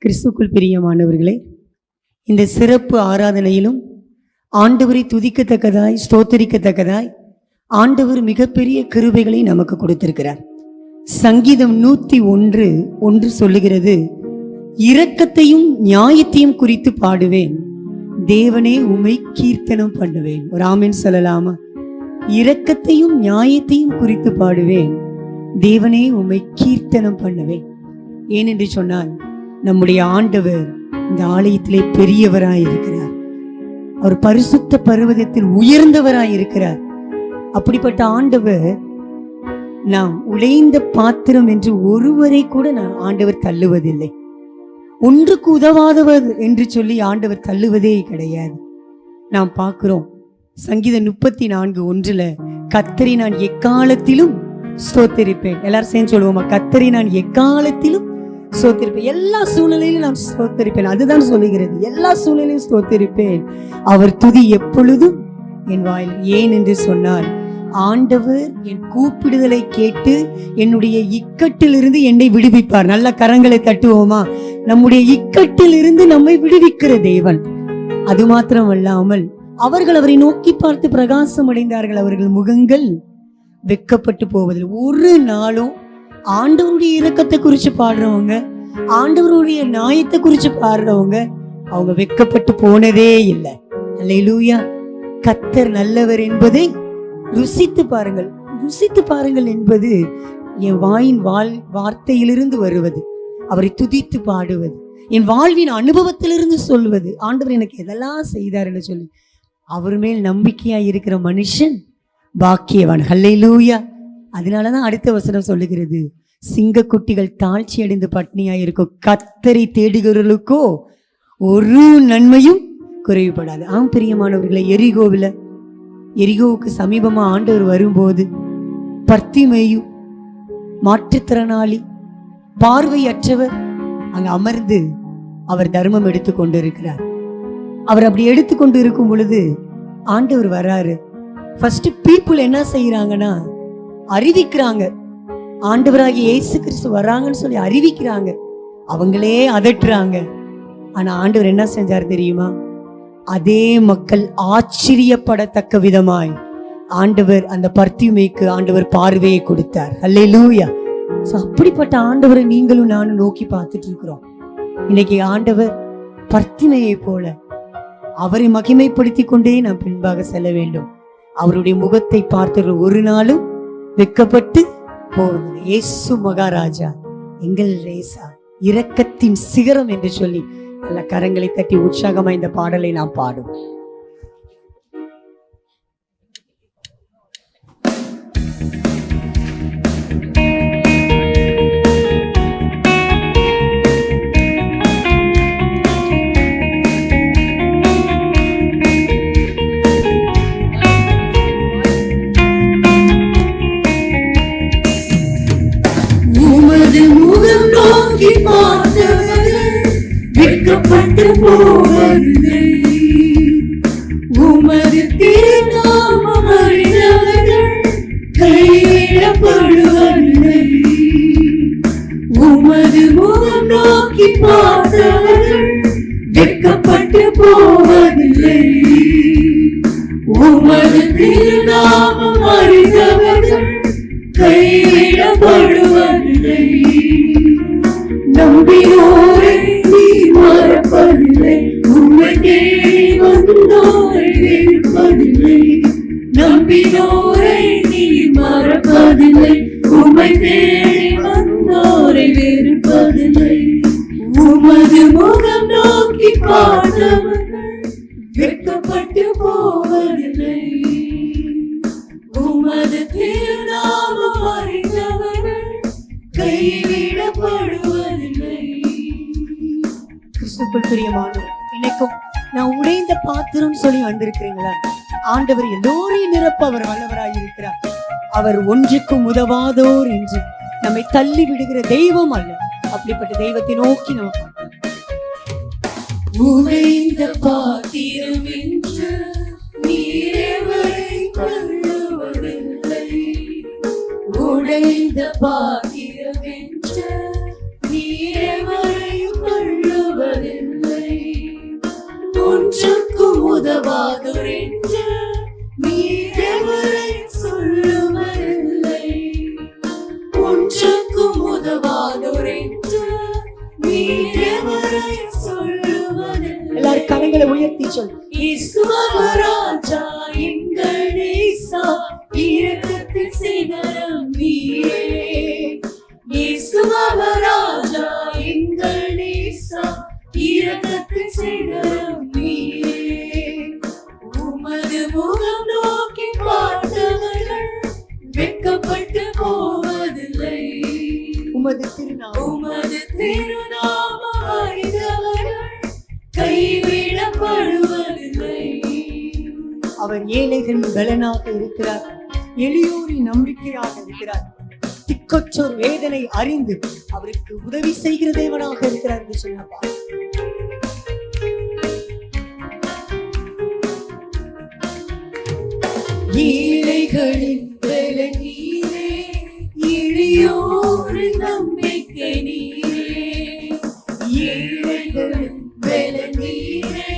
கிறிஸ்துக்குள் பிரியமானவர்களே, இந்த சிறப்பு ஆராதனையிலும் ஆண்டவரை துதிக்கத்தக்கதாய் ஸ்தோத்தரிக்கத்தக்கதாய் ஆண்டவர் மிகப்பெரிய கிருபைகளை நமக்கு கொடுத்திருக்கிறார். சங்கீதம் 101 சொல்லுகிறது, இரக்கத்தையும் நியாயத்தையும் குறித்து பாடுவேன், தேவனே உம்மை கீர்த்தனம் பண்ணுவேன். ஒரு ஆமென் சொல்லலாமா? இரக்கத்தையும் நியாயத்தையும் குறித்து பாடுவேன், தேவனே உம்மை கீர்த்தனம் பண்ணுவேன். ஏனென்று சொன்னால் நம்முடைய ஆண்டவர் இந்த ஆலயத்திலே பெரியவராய் இருக்கிறார். அவர் பரிசுத்த பர்வதத்தில் உயர்ந்தவராய் இருக்கிறார். அப்படிப்பட்ட ஆண்டவர் நாம் உடைந்த பாத்திரம் என்று ஒருவரை கூட ஆண்டவர் தள்ளுவதில்லை. ஒன்றுக்கு உதவாதவர் என்று சொல்லி ஆண்டவர் தள்ளுவதே கிடையாது. நாம் பார்க்கிறோம் சங்கீதம் 34:1 கர்த்தரை நான் எக்காலத்திலும் ஸ்தோத்தரிப்பேன். எல்லாரும் சேர்ந்து சொல்லுவோமா? கர்த்தரை நான் எக்காலத்திலும் ஸ்தோத்தரிப்பேன். எல்லா சூழ்நிலையிலும் நான் ஸ்தோத்தரிப்பேன். அதுதான் சொல்லுகிறது, எல்லா சூழ்நிலையும் ஸ்தோத்தரிப்பேன். அவர் துதி எப்பொழுதும் என் வாயில். ஏன் என்று சொன்னால் ஆண்டவர் என் கூப்பிடுதலை கேட்டு என்னுடைய இக்கட்டிலிருந்து என்னை விடுவிப்பார். நல்ல கரங்களை தட்டுவோமா? நம்முடைய இக்கட்டிலிருந்து நம்மை விடுவிக்கிற தேவன். அது மாத்திரமல்லாமல் அவர்கள் அவரை நோக்கி பார்த்து பிரகாசம் அடைந்தார்கள். அவர்கள் முகங்கள் வெக்கப்பட்டு போவதில் ஒரு நாளும் ஆண்டவருடைய இரக்கத்தை குறிச்சு பாடுறவங்க, ஆண்டவருடைய நியாயத்தை குறிச்சு பாடுறவங்க அவங்க வெக்கப்பட்டு போனதே இல்லை. அல்லேலூயா. கர்த்தர் நல்லவர் என்பதை ருசித்து பாருங்கள். ருசித்து பாருங்கள் என்பது என் வாயின் வார்த்தையிலிருந்து வருவது, அவரை துதித்து பாடுவது, என் வாழ்வின் அனுபவத்திலிருந்து சொல்வது. ஆண்டவர் எனக்கு எதெல்லாம் செய்தார் என்று சொல்லி அவர் மேல் நம்பிக்கையா இருக்கிற மனுஷன் பாக்கியவான். அல்லேலூயா. அதனாலதான் அடுத்த வசனம் சொல்லுகிறது, சிங்க குட்டிகள் தாழ்ச்சி அடைந்து பட்னியா இருக்கும், கர்த்தரை தேடுகிறவர்களுக்கோ ஒரு நன்மையும் குறைவுபடாது. பிரியமானவர்களை, எரிகோவுக்கு சமீபமா ஆண்டவர் வரும்போது பர்த்திமேயு மாற்றுத்திறனாளி பார்வையற்றவர் அங்க அமர்ந்து அவர் தர்மம் எடுத்து கொண்டு இருக்கிறார். அவர் அப்படி எடுத்து கொண்டு இருக்கும் பொழுது ஆண்டவர் வராரு. ஃபர்ஸ்ட் பீப்புள் என்ன செய்யறாங்கன்னா அறிவிக்கிறாங்க, ஆண்டவராகிய இயேசு கிறிஸ்து வராங்கன்னு சொல்லி அறிவிக்கிறாங்க. அவங்களே அதட்டுறாங்க. ஆனா ஆண்டவர் என்ன செஞ்சார் தெரியுமா? அதே மக்கள் ஆச்சரியப்படத்தக்க விதமாய் ஆண்டவர் அந்த பர்த்திமேயுக்கு ஆண்டவர் பார்வையை கொடுத்தார். அல்லேலூயா. அப்படிப்பட்ட ஆண்டவரை நீங்களும் நானும் நோக்கி பார்த்துட்டு இருக்கிறோம். இன்னைக்கு ஆண்டவர் பர்த்திமேயை போல அவரை மகிமைப்படுத்தி கொண்டே நாம் பின்பாக செல்ல வேண்டும். அவருடைய முகத்தை பார்த்தவர்கள் ஒரு நாளும் வெக்கப்பட்டு போவதில்லை. இயேசு மகாராஜா, எங்கள் ரேசா, இரக்கத்தின் சிகரம் என்று சொல்லி நல்ல கரங்களை தட்டி உற்சாகமா இந்த பாடலை நாம் பாடும். வெட்கப்பட்டு போவதில்லை. உமது திருநாமம் அறிந்தவர்கள் கைவிடப்படுவதில்லை. உமது முகம் நோக்கி பார்த்தவர்கள் வெட்கப்பட்டு போவதில்லை. உமது திருநாமம் அறிந்தவர்கள் கைவிடப்படுவதில்லை. நம்பினோரை நீ மறப்பதில்லை. உம்மை தேடி வந்தோரை வெறுப்பதில்லை. நம்பினோரை நீ மறப்பதில்லை. உம்மை தேடி வந்தோரை வெறுப்பதில்லை. உமது முகம் நோக்கி பார்த்தவர்கள் வெட்கப்பட்டு போவதில்லை. உமது திருநாமம் அறிந்தவர்கள் கைவிடப்படுவதில்லை. கிறிஸ்துவுக்குள் பிரியமானோர், இன்னைக்கும் நான் உடைந்த பாத்திரம் சொல்லி வந்திருக்கிறீங்களா? ஆண்டவர் எல்லோரையும் நிரப்ப அவர் வல்லவராய் இருக்கிறார். அவர் ஒன்றுக்கும் உதவாதோர் என்று நம்மை தள்ளி விடுகிற தெய்வம் அல்ல. அப்படிப்பட்ட தெய்வத்தை நோக்கி நம்ம உடைந்த பாத்திரம் என்று நீரவரை கொள்ளுவதில்லை. உடைந்த பாத்திரம் என்று நீரவரை கொள்ளுவதில்லை. ஒன்றுக்கும் உதவாதோர் என்று நீரவரை சொல்லுவதில்லை. ஒன்றுக்கும் உதவாதோர் என்று நீரவரை சொல்லுவதில்லை. எல்லாரும் கரங்களை உயர்த்தி சொல். இயேசுவராஜா எங்கள் நேசா இரக்கத்தின் சிகரம் நீரே. இயேசுவராஜா எங்கள் நேசா இரக்கத்தின் சிகரம் நீரே. உமது முகம் நோக்கி பார்த்தவர்கள் வெட்கப்பட்டு போவதில்லை. உமது திருநாமம் அறிந்தவர்கள் கைவிடப்படுவதில்லை. அவர் ஏழைகளின் பலனாக இருக்கிறார். எளியோரின் நம்பிக்கையாக இருக்கிறார். திக்கற்றோர் வேதனை அறிந்து அவருக்கு உதவி செய்கிற தேவனாக இருக்கிறார் என்று சொன்னப்பா. ஏழைகளின் பலன் நீரே. எளியோரின் நம்பிக்கை நீரே. ஏழைகளின் பலன் நீரே.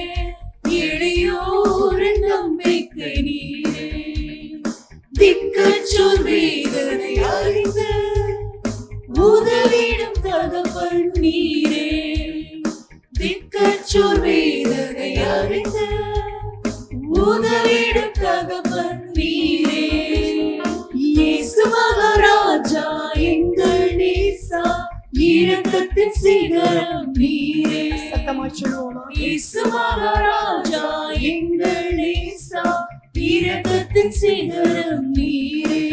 எளியோரின் நம்பிக்கை நீரே. திக்கற்றோர் வேதனை அறிந்து உதவிடும் தகப்பன் நீரே. திக்கற்றோர் வேதனை அறிந்து உதவிடும் தகப்பன் நீரே. இயேசு மகாராஜா எங்கள் நேசா இரக்கத்தின் சிகரம் நீரே. சத்தமா சொல்லுவோமா? இயேசு மகாராஜா எங்கள் நேசா இரக்கத்தின் சிகரம் நீரே.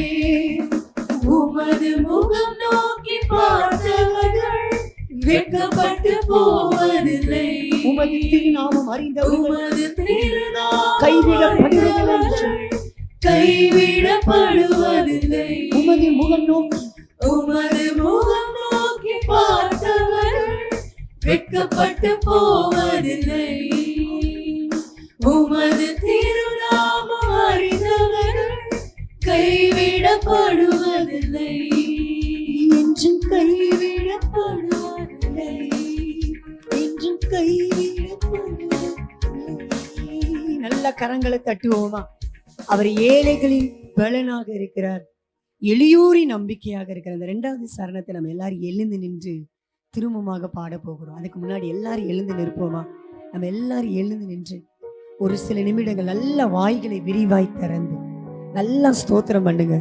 உமது முகம் நோக்கி பார்த்தவர்கள் வெட்கப்பட்டு போவதில்லை. உமது திருநாமம் அறிந்தவர்கள் உமது திருநாமம் கைவிடப்படுவதில்லை. கைவிடப்படுவதில்லை. உமது முகம் நோக்கி உமது முகம் நோக்கி பார்த்தவர்கள் வெட்கப்பட்டு போவதில்லை. உமது திருநாமம் அறிந்தவர்கள் கைவிடப்படுவதில்லை. என்றும் கைவிடப்படுவதில்லை. என்றும் கைவிடப்படுவதில்லை. நல்ல கரங்களை தட்டுவோமா? அவர் ஏழைகளின் பலனாக இருக்கிறார். எளியோரின் நம்பிக்கையாக இருக்கிற அந்த 2வது சரணத்தை நம்ம எல்லாரும் எழுந்து நின்று திரும்பமாக பாட போகிறோம். அதுக்கு முன்னாடி எல்லாரும் எழுந்து நிற்போமா? நம்ம எல்லாரும் எழுந்து நின்று ஒரு சில நிமிடங்கள் நல்ல வாய்களை விரிவாய் திறந்து நல்லா ஸ்தோத்திரம் பண்ணுங்க.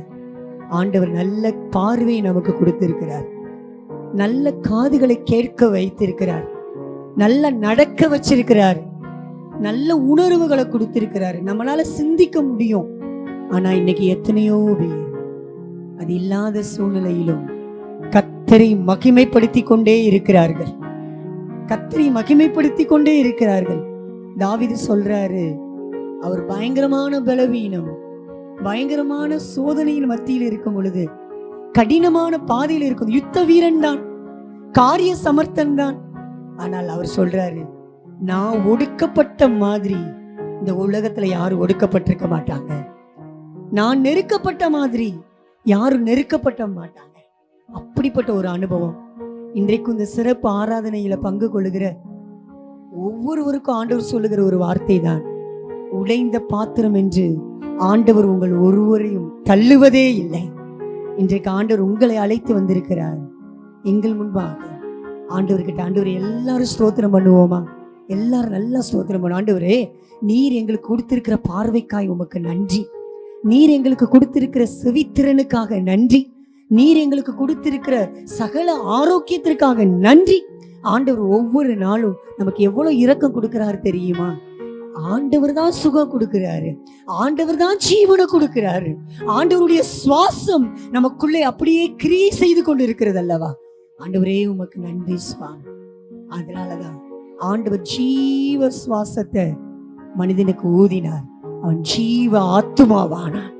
ஆண்டவர் நல்ல பார்வையை நமக்கு கொடுத்திருக்கிறார். நல்ல காதுகளை கேட்க வைத்திருக்கிறார். நல்ல நடக்க வச்சிருக்கிறார். நல்ல உணர்வுகளை கொடுத்திருக்கிறார். நம்மளால சிந்திக்க முடியும். ஆனா இன்னைக்கு எத்தனையோ பேர் அது இல்லாத சூழ்நிலையிலும் கர்த்தரை மகிமைப்படுத்தி கொண்டே இருக்கிறார்கள். கர்த்தரை மகிமைப்படுத்தி கொண்டே இருக்கிறார்கள். தாவீது சொல்றாரு, அவர் பயங்கரமான பலவீனம், பயங்கரமான சோதனையின் மத்தியில் இருக்கும் பொழுது, கடினமான பாதையில் இருக்கும் யுத்த வீரன் தான், காரிய சமர்த்தன் தான். ஆனால் அவர் சொல்றாரு, நான் ஒடுக்கப்பட்ட மாதிரி இந்த உலகத்துல யாரும் ஒடுக்கப்பட்டிருக்க மாட்டாங்க. நான் நெருக்கப்பட்ட மாதிரி யாரும் நெருக்கப்பட்ட மாட்டாங்க. அப்படிப்பட்ட ஒரு அனுபவம் இன்றைக்கு இந்த சிறப்பு ஆராதனையில பங்கு கொள்ளுகிற ஒவ்வொருவருக்கும் ஆண்டவர் சொல்லுகிற ஒரு வார்த்தை தான், உடைந்த பாத்திரம் என்று ஆண்டவர் உங்கள் ஒருவரையும் தள்ளுவதே இல்லை. இன்றைக்கு ஆண்டவர் உங்களை அழைத்து வந்திருக்கிறார். எங்கள் முன்பாக ஆண்டவர்கிட்ட, ஆண்டவரே எல்லாரும் ஸ்தோத்திரம் பண்ணுவோமா? எல்லாரும் நல்லா ஸ்தோத்திரம் பண்ணுவோம். ஆண்டவரே, நீர் எங்களுக்கு கொடுத்திருக்கிற பார்வைக்காய் உமக்கு நன்றி. நீர் எங்களுக்கு கொடுத்திருக்கிற செவித்திறனுக்காக நன்றி. நீர் எங்களுக்கு கொடுத்திருக்கிற சகல ஆரோக்கியத்திற்காக நன்றி. ஆண்டவர் ஒவ்வொரு நாளும் நமக்கு எவ்வளவு இரக்கம் கொடுக்கிறாரு தெரியுமா? ஆண்டவர் தான் சுகம் கொடுக்கிறாரு, ஆண்டவர் தான் ஜீவனை கொடுக்கிறாரு. ஆண்டவருடைய சுவாசம் நமக்குள்ளே அப்படியே கிரியை செய்து கொண்டு இருக்கிறது அல்லவா? ஆண்டவரே உமக்கு நன்றி சுவாமி. அதனாலதான் ஆண்டவர் ஜீவ சுவாசத்தை மனிதனுக்கு ஊதினார். அவன் ஜீவ ஆத்துமாவானான்.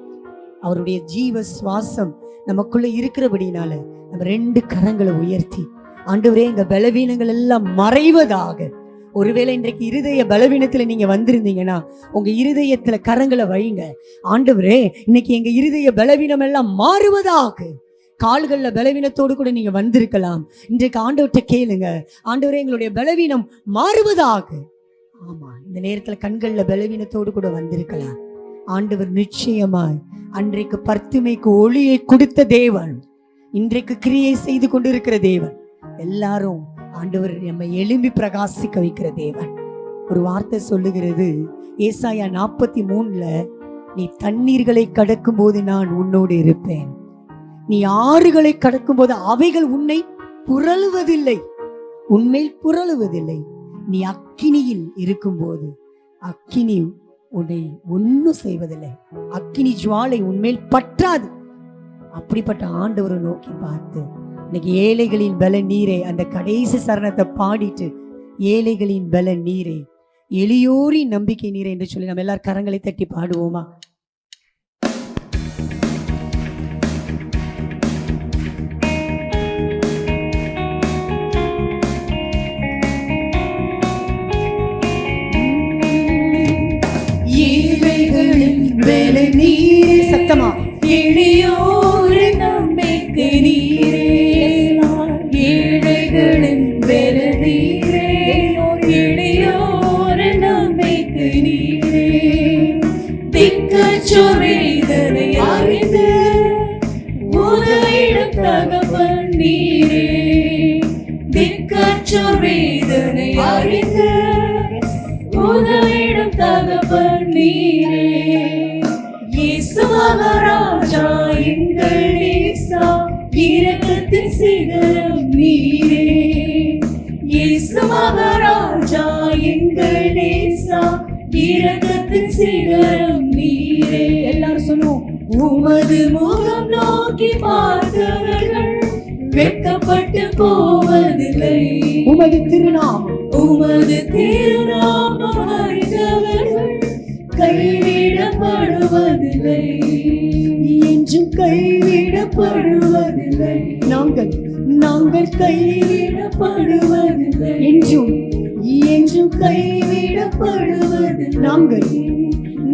அவருடைய ஜீவ சுவாசம் நமக்குள்ள இருக்கிறபடினால நம்ம 2 கரங்களை உயர்த்தி, ஆண்டவரே எங்க பலவீனங்கள் எல்லாம் மறைவதாக. ஒருவேளை இன்றைக்கு இருதய பலவீனத்துல நீங்க வந்திருந்தீங்கன்னா உங்க இருதயத்துல கரங்களை வைங்க. ஆண்டவரே, இன்னைக்கு எங்க இருதய பலவீனம் எல்லாம் மாறுவதாக. கால்கள்ல பலவீனத்தோடு கூட நீங்க வந்திருக்கலாம். இன்றைக்கு ஆண்டவர்கிட்ட கேளுங்க, ஆண்டவரே எங்களுடைய பலவீனம் மாறுவதாக. ஆமா, இந்த நேரத்துல கண்கள்ல பலவீனத்தோடு கூட வந்திருக்கலாம். ஆண்டவர் நிச்சயமாய் அன்றைக்கு பர்த்திமைக்கு ஒளியை கொடுத்த தேவன் இன்றைக்கு கிரியை செய்து கொண்டிருக்கிற தேவன். எல்லாரும் ஆண்டவர் நம்மை எழும்பி பிரகாசிக்க வைக்கிற தேவன். ஒரு வார்த்தை சொல்லுகிறது, ஏசாயா 43:ல, நீ தண்ணீர்களை கடக்கும் போது நான் உன்னோடு இருப்பேன், நீ ஆறுகளை கடக்கும் போது அவைகள் உன்னை புரளுவதில்லை, உன்மேல் புரளுவதில்லை. நீ அக்கினியில் இருக்கும்போது அக்கினி உன்னை ஒன்னும் செய்வதில்லை, அக்கினி ஜுவாலை உன்மேல் பற்றாது. அப்படிப்பட்ட ஆண்டவரை நோக்கி பார்த்து இன்னைக்கு ஏழைகளின் பல நீரே, அந்த கடைசி சரணத்தை பாடிட்டு, ஏழைகளின் பல நீரே, எளியோரின் நம்பிக்கை நீரே என்று சொல்லி நம்ம எல்லாரும் கரங்களை தட்டி பாடுவோமா? ஏழைகளின் பல நீரே, சத்தமா, எளியோரின் நம்பிக்கை நீரே, ஏழைகளின் பல நீரே, எளியோரின் நம்பிக்கை நீரே, திக்கற்றோர் வேதனை அறிந்து உதவிடும் தகப்பன் நீரே, திக்கற்றோர் வேதனை அறிந்து உதவிடும் தகப்பன் நீரே, இயேசு மகாராஜா எங்கள் நேசா, இரக்கத்தின் சிகரம் நீரே, இயேசு மகாராஜா எங்கள் நேசா, இரக்கத்தின் சிகரம் நீரே. எல்லாரும் சொல்லுவோம், உமது முகம் நோக்கி பார்த்தவர்கள் வெட்கப்பட்டு போவதில்லை, உமது திருநாமம், உமது திருநாமம் அறிந்தவர்கள் கைவிடப்படுவதில்லை, என்றும் கைவிடப்படுவதில்லை, நாங்கள் கைவிடப்படுவதில்லை, என்றும் கைவிடப்படுவதில்லை,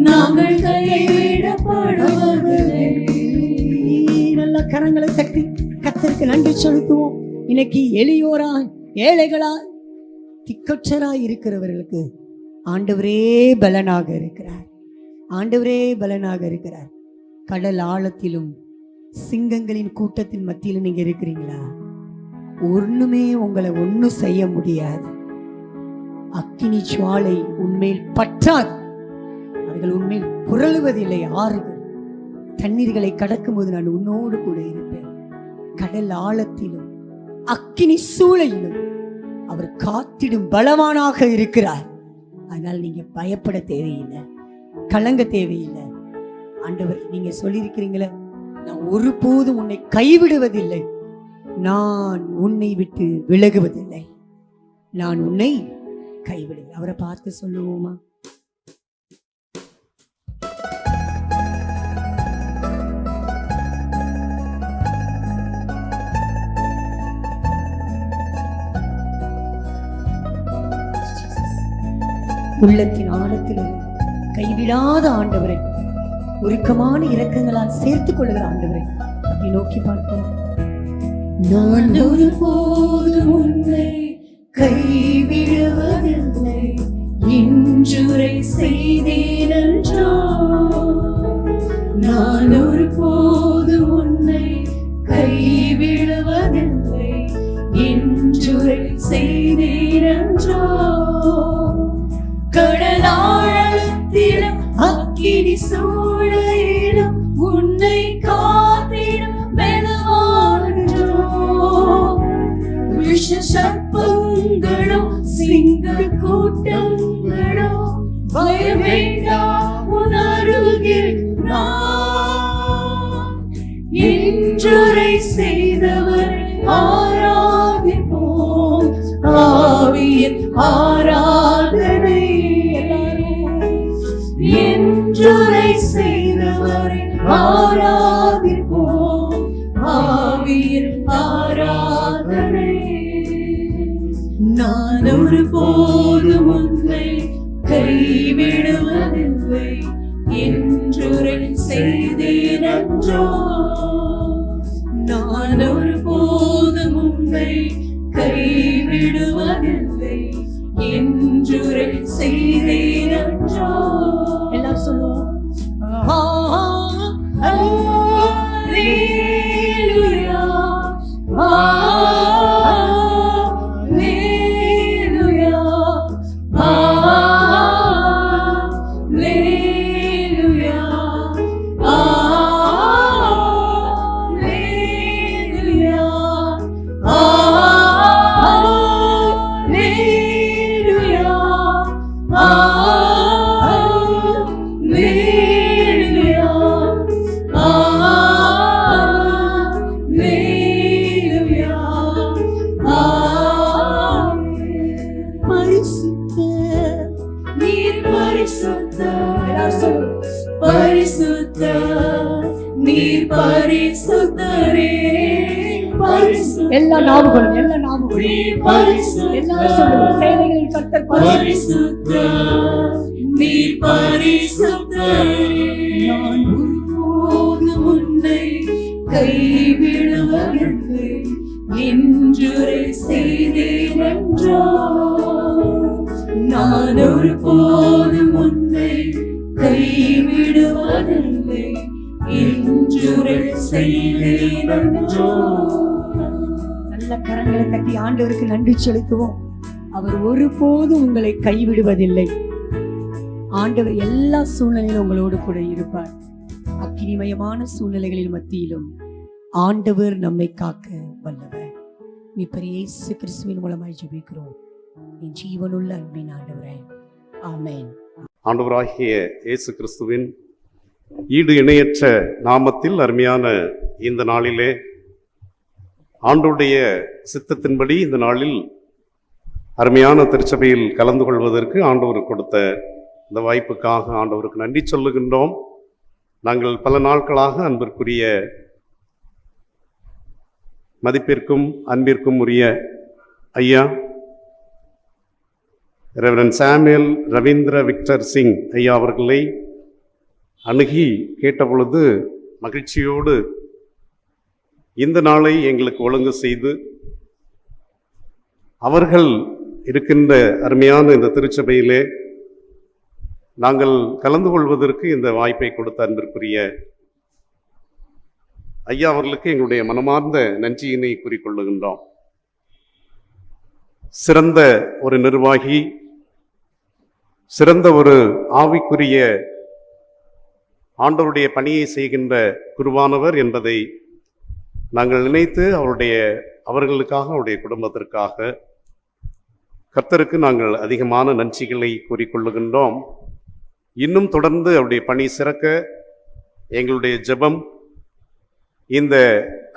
நாங்கள் கைவிடப்படுவதில்லை. நல்ல கரங்களை தட்டி கர்த்தருக்கு நன்றி செலுத்துவோம். இன்னைக்கு எளியோராய், ஏழைகளாய், திக்கற்றராய் இருக்கிறவர்களுக்கு ஆண்டவரே பலனாக இருக்கிறார். ஆண்டவரே பலனாக இருக்கிறார். கடல் ஆழத்திலும் சிங்கங்களின் கூட்டத்தின் மத்தியிலும் நீங்க இருக்கிறீங்களா? ஒண்ணுமே உங்களை ஒன்னும் செய்ய முடியாது. அக்கினி ஜுவாலை உன்மேல் பற்றாது, அவர்கள் உன்மேல் புரளுவதில்லை. ஆறுகள் தண்ணீர்களை கடக்கும் போது நான் உன்னோடு கூட இருப்பேன். கடல் ஆழத்திலும் அக்கினி சூளையிலும் அவர் காத்திடும் பலவானாக இருக்கிறார். அதனால் நீங்க பயப்பட தேவையில்லை, கலங்க தேவையில்லை. ஆண்டவர், நீங்க சொல்லியிருக்கிறீங்களே, நான் ஒருபோதும் உன்னை கைவிடுவதில்லை, நான் உன்னை விட்டு விலகுவதில்லை, நான் உன்னை கைவிடுவேன். அவரை பார்த்து சொல்லுவோமா? உள்ளத்தின் ஆழத்தில் கைவிடாத ஆண்டவரை, உருக்கமான இரக்கங்களால் சேர்த்துக் கொள்கிற ஆண்டவரை அப்படி நோக்கி பார்ப்போம். நான் ஒருபோதும் உன்னை கைவிடுவதில்லை, இன்றுரை செய்தேனன்றோ. நான் ஒருபோதும் உன்னை கைவிடுவதில்லை, இன்றுரை செய்தேனன்றோ. கடலாழத்திலும் அக்கினி சூளையிலும் உன்னை காத்திடும் மெதுவானோ. விஷ சர்ப்பங்களும் சிங்க கூட்டங்களோ பயம் வேண்டாம், உன் அருகில் நான். இன்றுரை செய்தவர் ஆராதிப்போம், ஆவியின் ஆராதனை. இன்றுரை செய்தவரை ஆராதிப்போம், ஆவியின் ஆராதனை. நான் ஒருபோதும் உன்னை கைவிடுவதில்லை, இன்றுரை செய்தேனன்றோ. நான் ஒருபோதும் உன்னை கைவிடுவதில்லை, இன்றுரை செய்தேனன்றோ. எல்லாரும் சொல்லுவோம். Hallelujah, hallelujah, hallelujah, பரிசுத்த நீர் பரிசுத்தரே. எல்லா நாவுகளும் எல்லாரும் சொல்லுவோம். சேனைகளின் கர்த்தர் பரிசுத்த நீர் பரிசுத்தரே. நான் ஒருபோதும் உன்னை கைவிடுவதில்லை, இன்றுரை செய்தேனன்றோ. நான் ஒருபோதும் உன்னை கைவிடுவதில்லை, இன்றுரை செய்தேனன்றோ. நல்ல கரங்களை தட்டி ஆண்டவருக்கு நன்றி செலுத்துவோம். அவர் ஒருபோதும் உங்களை கைவிடுவதில்லை. ஆண்டவர் எல்லா சூழ்நிலையிலும் உங்களோடு கூட இருப்பார். அக்கினிமயமான சூழ்நிலைகளின் மத்தியிலும் ஆண்டவர் நம்மை காக்க வல்லவர். மீட்பர் இயேசு கிறிஸ்துவின் மூலமாய் ஜெபிக்கிறோம் என் ஜீவனுள்ள அன்பின் ஆண்டவரே, ஆமென். ஆண்டவராகிய இயேசு கிறிஸ்துவின் ஈடு இணையற்ற நாமத்தில் அருமையான இந்த நாளிலே ஆண்டவருடைய சித்தத்தின்படி இந்த நாளில் அருமையான திருச்சபையில் கலந்து கொள்வதற்கு ஆண்டவர் கொடுத்த இந்த வாய்ப்புக்காக ஆண்டவருக்கு நன்றி சொல்லுகின்றோம். நாங்கள் பல நாட்களாக அன்பிற்குரிய மதிப்பிற்கும் அன்பிற்கும் உரிய ஐயா reverend Samuel Ravindra Victor Singh ஐயா அவர்களை அணுகி கேட்டபொழுது மகிழ்ச்சியோடு இந்த நாளை எங்களுக்கு ஒழுங்கு செய்து அவர்கள் இருக்கின்ற அருமையான இந்த திருச்சபையிலே நாங்கள் கலந்து கொள்வதற்கு இந்த வாய்ப்பை கொடுத்த அன்பிற்குரிய ஐயா அவர்களுக்கு எங்களுடைய மனமார்ந்த நன்றியினை கூறிக்கொள்ளுகின்றோம். சிறந்த ஒரு நிர்வாகி, சிறந்த ஒரு ஆவிக்குரிய ஆண்டவருடைய பணியை செய்கின்ற குருவானவர் என்பதை நாங்கள் நினைத்து அவர்களுக்காக அவருடைய குடும்பத்திற்காக கர்த்தருக்கு நாங்கள் அதிகமான நன்றிகளை கூறிக்கொள்ளுகின்றோம். இன்னும் தொடர்ந்து அவருடைய பணி சிறக்க எங்களுடைய ஜெபம் இந்த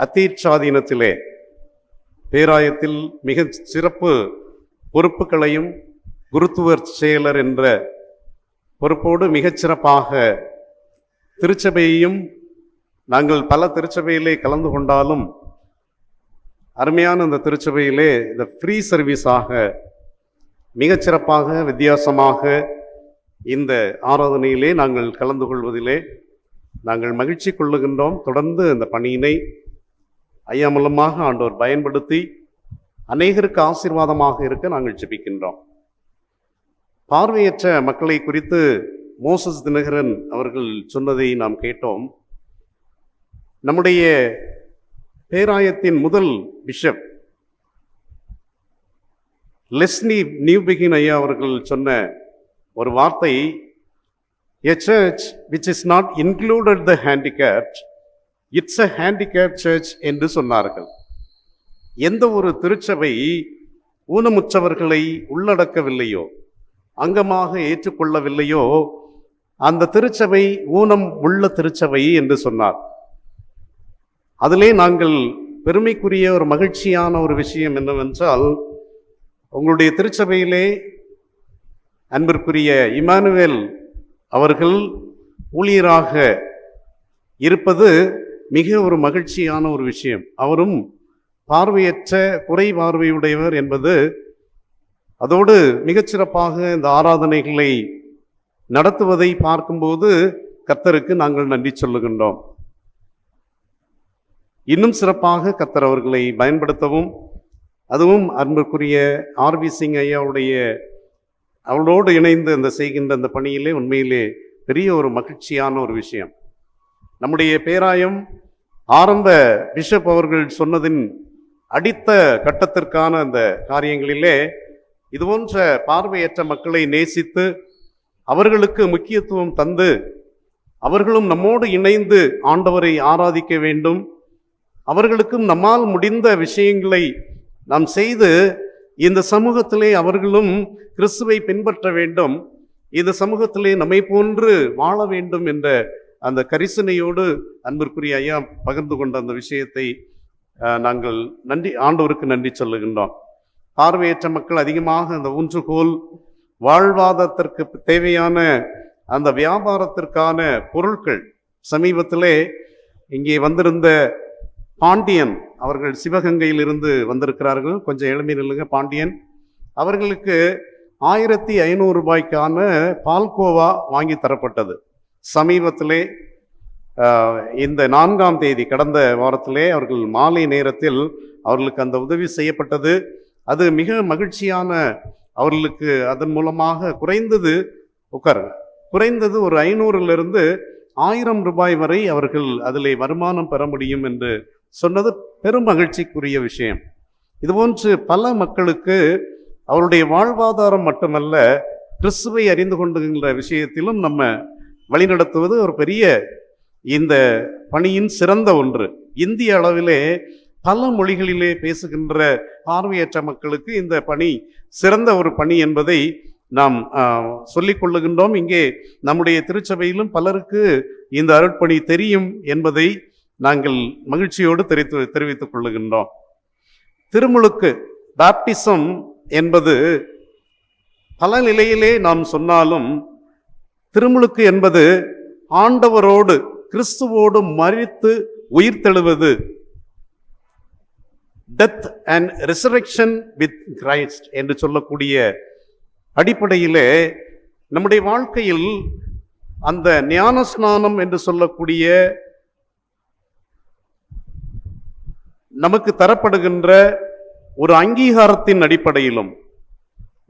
அத்தீட்சாதீனத்திலே பேராயத்தில் மிக சிறப்பு பொறுப்புகளையும் குருத்துவர் செயலர் என்ற பொறுப்போடு மிகச்சிறப்பாக திருச்சபையையும் நாங்கள் பல திருச்சபையிலே கலந்து கொண்டாலும் அருமையான இந்த திருச்சபையிலே இந்த ஃப்ரீ சர்வீஸாக மிகச்சிறப்பாக வித்தியாசமாக இந்த ஆராதனையிலே நாங்கள் கலந்து கொள்வதிலே நாங்கள் மகிழ்ச்சி கொள்ளுகின்றோம். தொடர்ந்து இந்த பணியினை ஐயா மூலமாக ஆண்டவர் பயன்படுத்தி அநேகருக்கு ஆசீர்வாதமாக இருக்க நாங்கள் ஜெபிக்கின்றோம். பார்வையற்ற மக்களை குறித்து மோசஸ் தினகரன் அவர்கள் சொன்னதை நாம் கேட்டோம். நம்முடைய பேராயத்தின் முதல் பிஷப் லெஸ்லி நியூபிகின் ஐயா அவர்கள் சொன்ன ஒரு வார்த்தை, a church which is not included the handicapped, it's a handicapped church என்று சொன்னார்கள். எந்த ஒரு திருச்சபை ஊனமுற்றவர்களை உள்ளடக்கவில்லையோ, அங்கமாக ஏற்றுக்கொள்ளவில்லையோ, அந்த திருச்சபை ஊனம் உள்ள திருச்சபை என்று சொன்னார். அதிலே நாங்கள் பெருமைக்குரிய ஒரு மகிழ்ச்சியான ஒரு விஷயம் என்னவென்றால், உங்களுடைய திருச்சபையிலே அன்பிற்குரிய இமானுவேல் அவர்கள் ஊழியராக இருப்பது மிக ஒரு மகிழ்ச்சியான ஒரு விஷயம். அவரும் பார்வையற்ற குறை பார்வையுடையவர் என்பது, அதோடு மிகச்சிறப்பாக இந்த ஆராதனைகளை நடத்துவதை பார்க்கும்போது கர்த்தருக்கு நாங்கள் நன்றி சொல்லுகின்றோம். இன்னும் சிறப்பாக கர்த்தர் அவர்களை பயன்படுத்தவும், அதுவும் அன்பிற்குரிய ஆர்வி சிங் ஐயாவுடைய அவளோடு இணைந்து இந்த செய்கின்ற அந்த பணியிலே உண்மையிலே பெரிய ஒரு மகிழ்ச்சியான ஒரு விஷயம். நம்முடைய பேராயம் ஆரம்ப பிஷப் அவர்கள் சொன்னதின் அடித்த கட்டத்திற்கான அந்த காரியங்களிலே இதுபோன்ற பார்வையற்ற மக்களை நேசித்து அவர்களுக்கு முக்கியத்துவம் தந்து அவர்களும் நம்மோடு இணைந்து ஆண்டவரை ஆராதிக்க வேண்டும், அவர்களுக்கும் நம்மால் முடிந்த விஷயங்களை நாம் செய்து இந்த சமூகத்திலே அவர்களும் கிறிஸ்துவை பின்பற்ற வேண்டும், இந்த சமூகத்திலே நம்மை போன்று வாழ வேண்டும் என்ற அந்த கரிசனையோடு அன்பிற்குரிய ஐயா பகிர்ந்து கொண்ட அந்த விஷயத்தை நாங்கள் ஆண்டவருக்கு நன்றி சொல்லுகின்றோம். பார்வையற்ற மக்கள் அதிகமாக அந்த ஊன்றுகோல் வாழ்வாதாரத்திற்கு தேவையான அந்த வியாபாரத்திற்கான பொருட்கள், சமீபத்திலே இங்கே வந்திருந்த பாண்டியன் அவர்கள் சிவகங்கையில் இருந்து வந்திருக்கிறார்கள், கொஞ்சம் எளிமை நில்லுங்க. பாண்டியன் அவர்களுக்கு 1500 ரூபாய்க்கான பால்கோவா வாங்கி தரப்பட்டது. சமீபத்திலே இந்த 4ஆம் தேதி கடந்த வாரத்திலே அவர்கள் மாலை நேரத்தில் அவர்களுக்கு அந்த உதவி செய்யப்பட்டது. அது மிக மகிழ்ச்சியான, அவர்களுக்கு அதன் மூலமாக குறைந்தது ஒரு 500லிருந்து 1000 ரூபாய் வரை அவர்கள் அதிலே வருமானம் பெற முடியும் என்று சொன்னது பெரும் மகிழ்ச்சிக்குரிய விஷயம். இதுபோன்று பல மக்களுக்கு அவருடைய வாழ்வாதாரம் மட்டுமல்ல, கிறிஸ்துவை அறிந்து கொண்டுகின்ற விஷயத்திலும் நம்ம வழிநடத்துவது ஒரு பெரிய இந்த பணியின் சிறந்த ஒன்று. இந்திய அளவிலே பல மொழிகளிலே பேசுகின்ற பார்வையற்ற மக்களுக்கு இந்த பணி சிறந்த ஒரு பணி என்பதை நாம் சொல்லிக் கொள்ளுகின்றோம். இங்கே நம்முடைய திருச்சபையிலும் பலருக்கு இந்த அருட்பணி தெரியும் என்பதை நாங்கள் மகிழ்ச்சியோடு தெரிவித்துக் கொள்ளுகின்றோம். திருமுழுக்கு பாப்டிசம் என்பது பல நிலையிலே நாம் சொன்னாலும், திருமுழுக்கு என்பது ஆண்டவரோடு கிறிஸ்துவோடு மரித்து உயிர்த்தெழுவது, death and resurrection with Christ என்று சொல்லக்கூடிய அடிப்படையிலே நம்முடைய வாழ்க்கையில் அந்த ஞான ஸ்நானம் என்று சொல்லக்கூடிய நமக்கு தரப்படுகின்ற ஒரு அங்கீகாரத்தின் அடிப்படையிலும்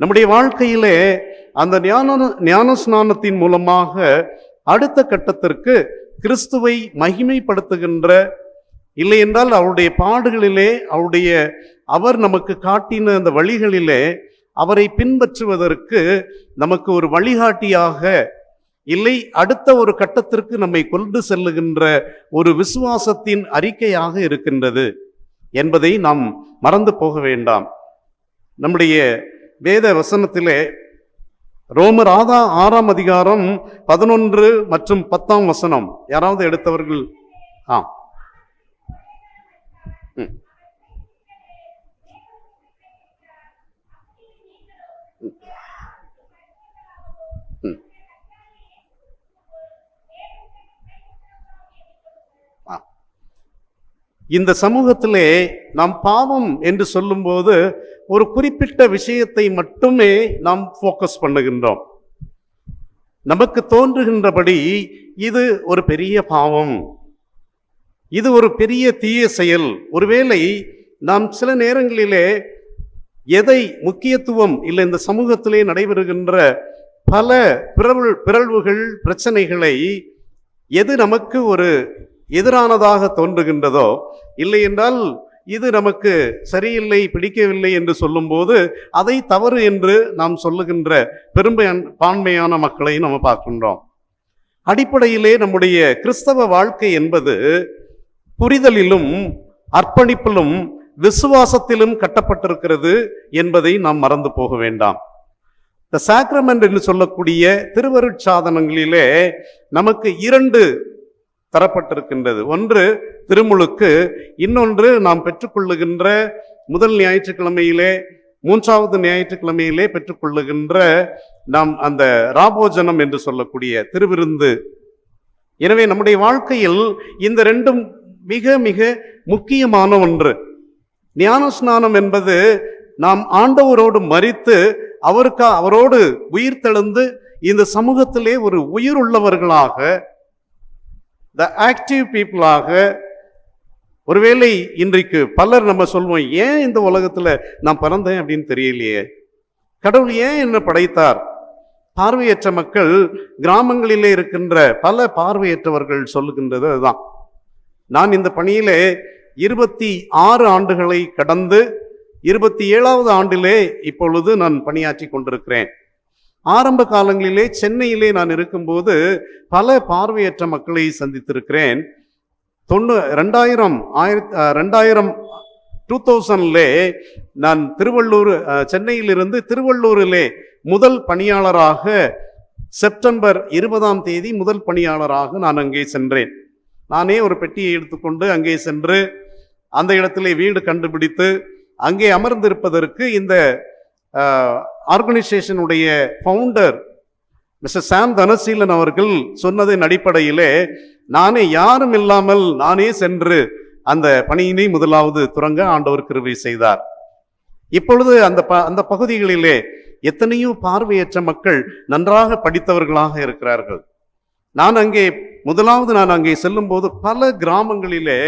நம்முடைய வாழ்க்கையிலே அந்த ஞான ஸ்நானத்தின் மூலமாக அடுத்த கட்டத்திற்கு கிறிஸ்துவை மகிமைப்படுத்துகின்ற, இல்லை என்றால் அவருடைய பாடுகளிலே அவர் நமக்கு காட்டின அந்த வழிகளிலே அவரை பின்பற்றுவதற்கு நமக்கு ஒரு வழிகாட்டியாக, இல்லை அடுத்த ஒரு கட்டத்திற்கு நம்மை கொண்டு செல்லுகின்ற ஒரு விசுவாசத்தின் அறிக்கையாக இருக்கின்றது என்பதை நாம் மறந்து போக வேண்டாம். நம்முடைய வேத வசனத்திலே ரோமர் 6ஆம் அதிகாரம் 11 மற்றும் 10ஆம் வசனம் யாராவது எடுத்தவர்கள்? இந்த சமூகத்திலே நாம் பாவம் என்று சொல்லும்போது ஒரு குறிப்பிட்ட விஷயத்தை மட்டுமே நாம் ஃபோக்கஸ் பண்ணுகின்றோம். நமக்கு தோன்றுகின்றபடி இது ஒரு பெரிய பாவம், இது ஒரு பெரிய தீய செயல். ஒருவேளை நாம் சில நேரங்களிலே எதை முக்கியத்துவம் இல்லை, இந்த சமூகத்திலே நடைபெறுகின்ற பல பிறழ்வுகள், பிரச்சனைகளை எது நமக்கு ஒரு எதிரானதாக தோன்றுகின்றதோ, இல்லை என்றால் இது நமக்கு சரியில்லை, பிடிக்கவில்லை என்று சொல்லும்போது அதை தவறு என்று நாம் சொல்லுகின்ற பான்மையான மக்களை நம்ம பார்க்கின்றோம். அடிப்படையிலே நம்முடைய கிறிஸ்தவ வாழ்க்கை என்பது புரிதலிலும் அர்ப்பணிப்பிலும் விசுவாசத்திலும் கட்டப்பட்டிருக்கிறது என்பதை நாம் மறந்து போக வேண்டாம். இந்த சாக்ரமெண்ட் என்று சொல்லக்கூடிய திருவருட்சாதனங்களிலே நமக்கு 2 தரப்பட்டிருக்கின்றது. ஒன்று திருமுழுக்கு, இன்னொன்று நாம் பெற்றுக்கொள்ளுகின்ற முதல் ஞாயிற்றுக்கிழமையிலே, 3வது ஞாயிற்றுக்கிழமையிலே பெற்றுக்கொள்ளுகின்ற நாம் அந்த ராபோஜனம் என்று சொல்லக்கூடிய திருவிருந்து. எனவே நம்முடைய வாழ்க்கையில் இந்த 2ம் மிக மிக முக்கியமான ஒன்று. ஞானஸ்நானம் என்பது நாம் ஆண்டவரோடு மரித்து அவரோடு உயிர் தெழுந்து இந்த சமூகத்திலே ஒரு உயிர் உள்ளவர்களாக, த ஆக்டிவ் பீப்புளாக. ஒருவேளை இன்றைக்கு பலர் நம்ம சொல்வோம், ஏன் இந்த உலகத்துல நான் பிறந்தேன் அப்படின்னு தெரியலையே, கடவுள் ஏன் என்ன படைத்தார்? பார்வையற்ற மக்கள், கிராமங்களிலே இருக்கின்ற பல பார்வையற்றவர்கள் சொல்லுகின்றது அதுதான். நான் இந்த பணியிலே 26 ஆண்டுகளை கடந்து 27வது ஆண்டிலே இப்பொழுது நான் பணியாற்றி கொண்டிருக்கிறேன். ஆரம்ப காலங்களிலே சென்னையிலே நான் இருக்கும்போது பல பார்வையற்ற மக்களை சந்தித்திருக்கிறேன். 2000 நான் சென்னையிலிருந்து திருவள்ளூரிலே முதல் பணியாளராக செப்டம்பர் 20ஆம் தேதி முதல் பணியாளராக நான் அங்கே சென்றேன். நானே ஒரு பெட்டியை எடுத்துக்கொண்டு அங்கே சென்று அந்த இடத்திலே வீடு கண்டுபிடித்து அங்கே அமர்ந்திருப்பதற்கு இந்த ஆர்கனைசேஷனுடைய ஃபவுண்டர் மிஸ்டர் சாம் தனசீலன் அவர்கள் சொன்னதின் அடிப்படையிலே நானே யாரும் இல்லாமல் நானே சென்று அந்த பணியினை முதலாவது துறங்க ஆண்டவர் கிருபை செய்தார். இப்பொழுது அந்த பகுதிகளிலே எத்தனையோ பார்வையற்ற மக்கள் நன்றாக படித்தவர்களாக இருக்கிறார்கள். நான் அங்கே செல்லும் போது பல கிராமங்களிலே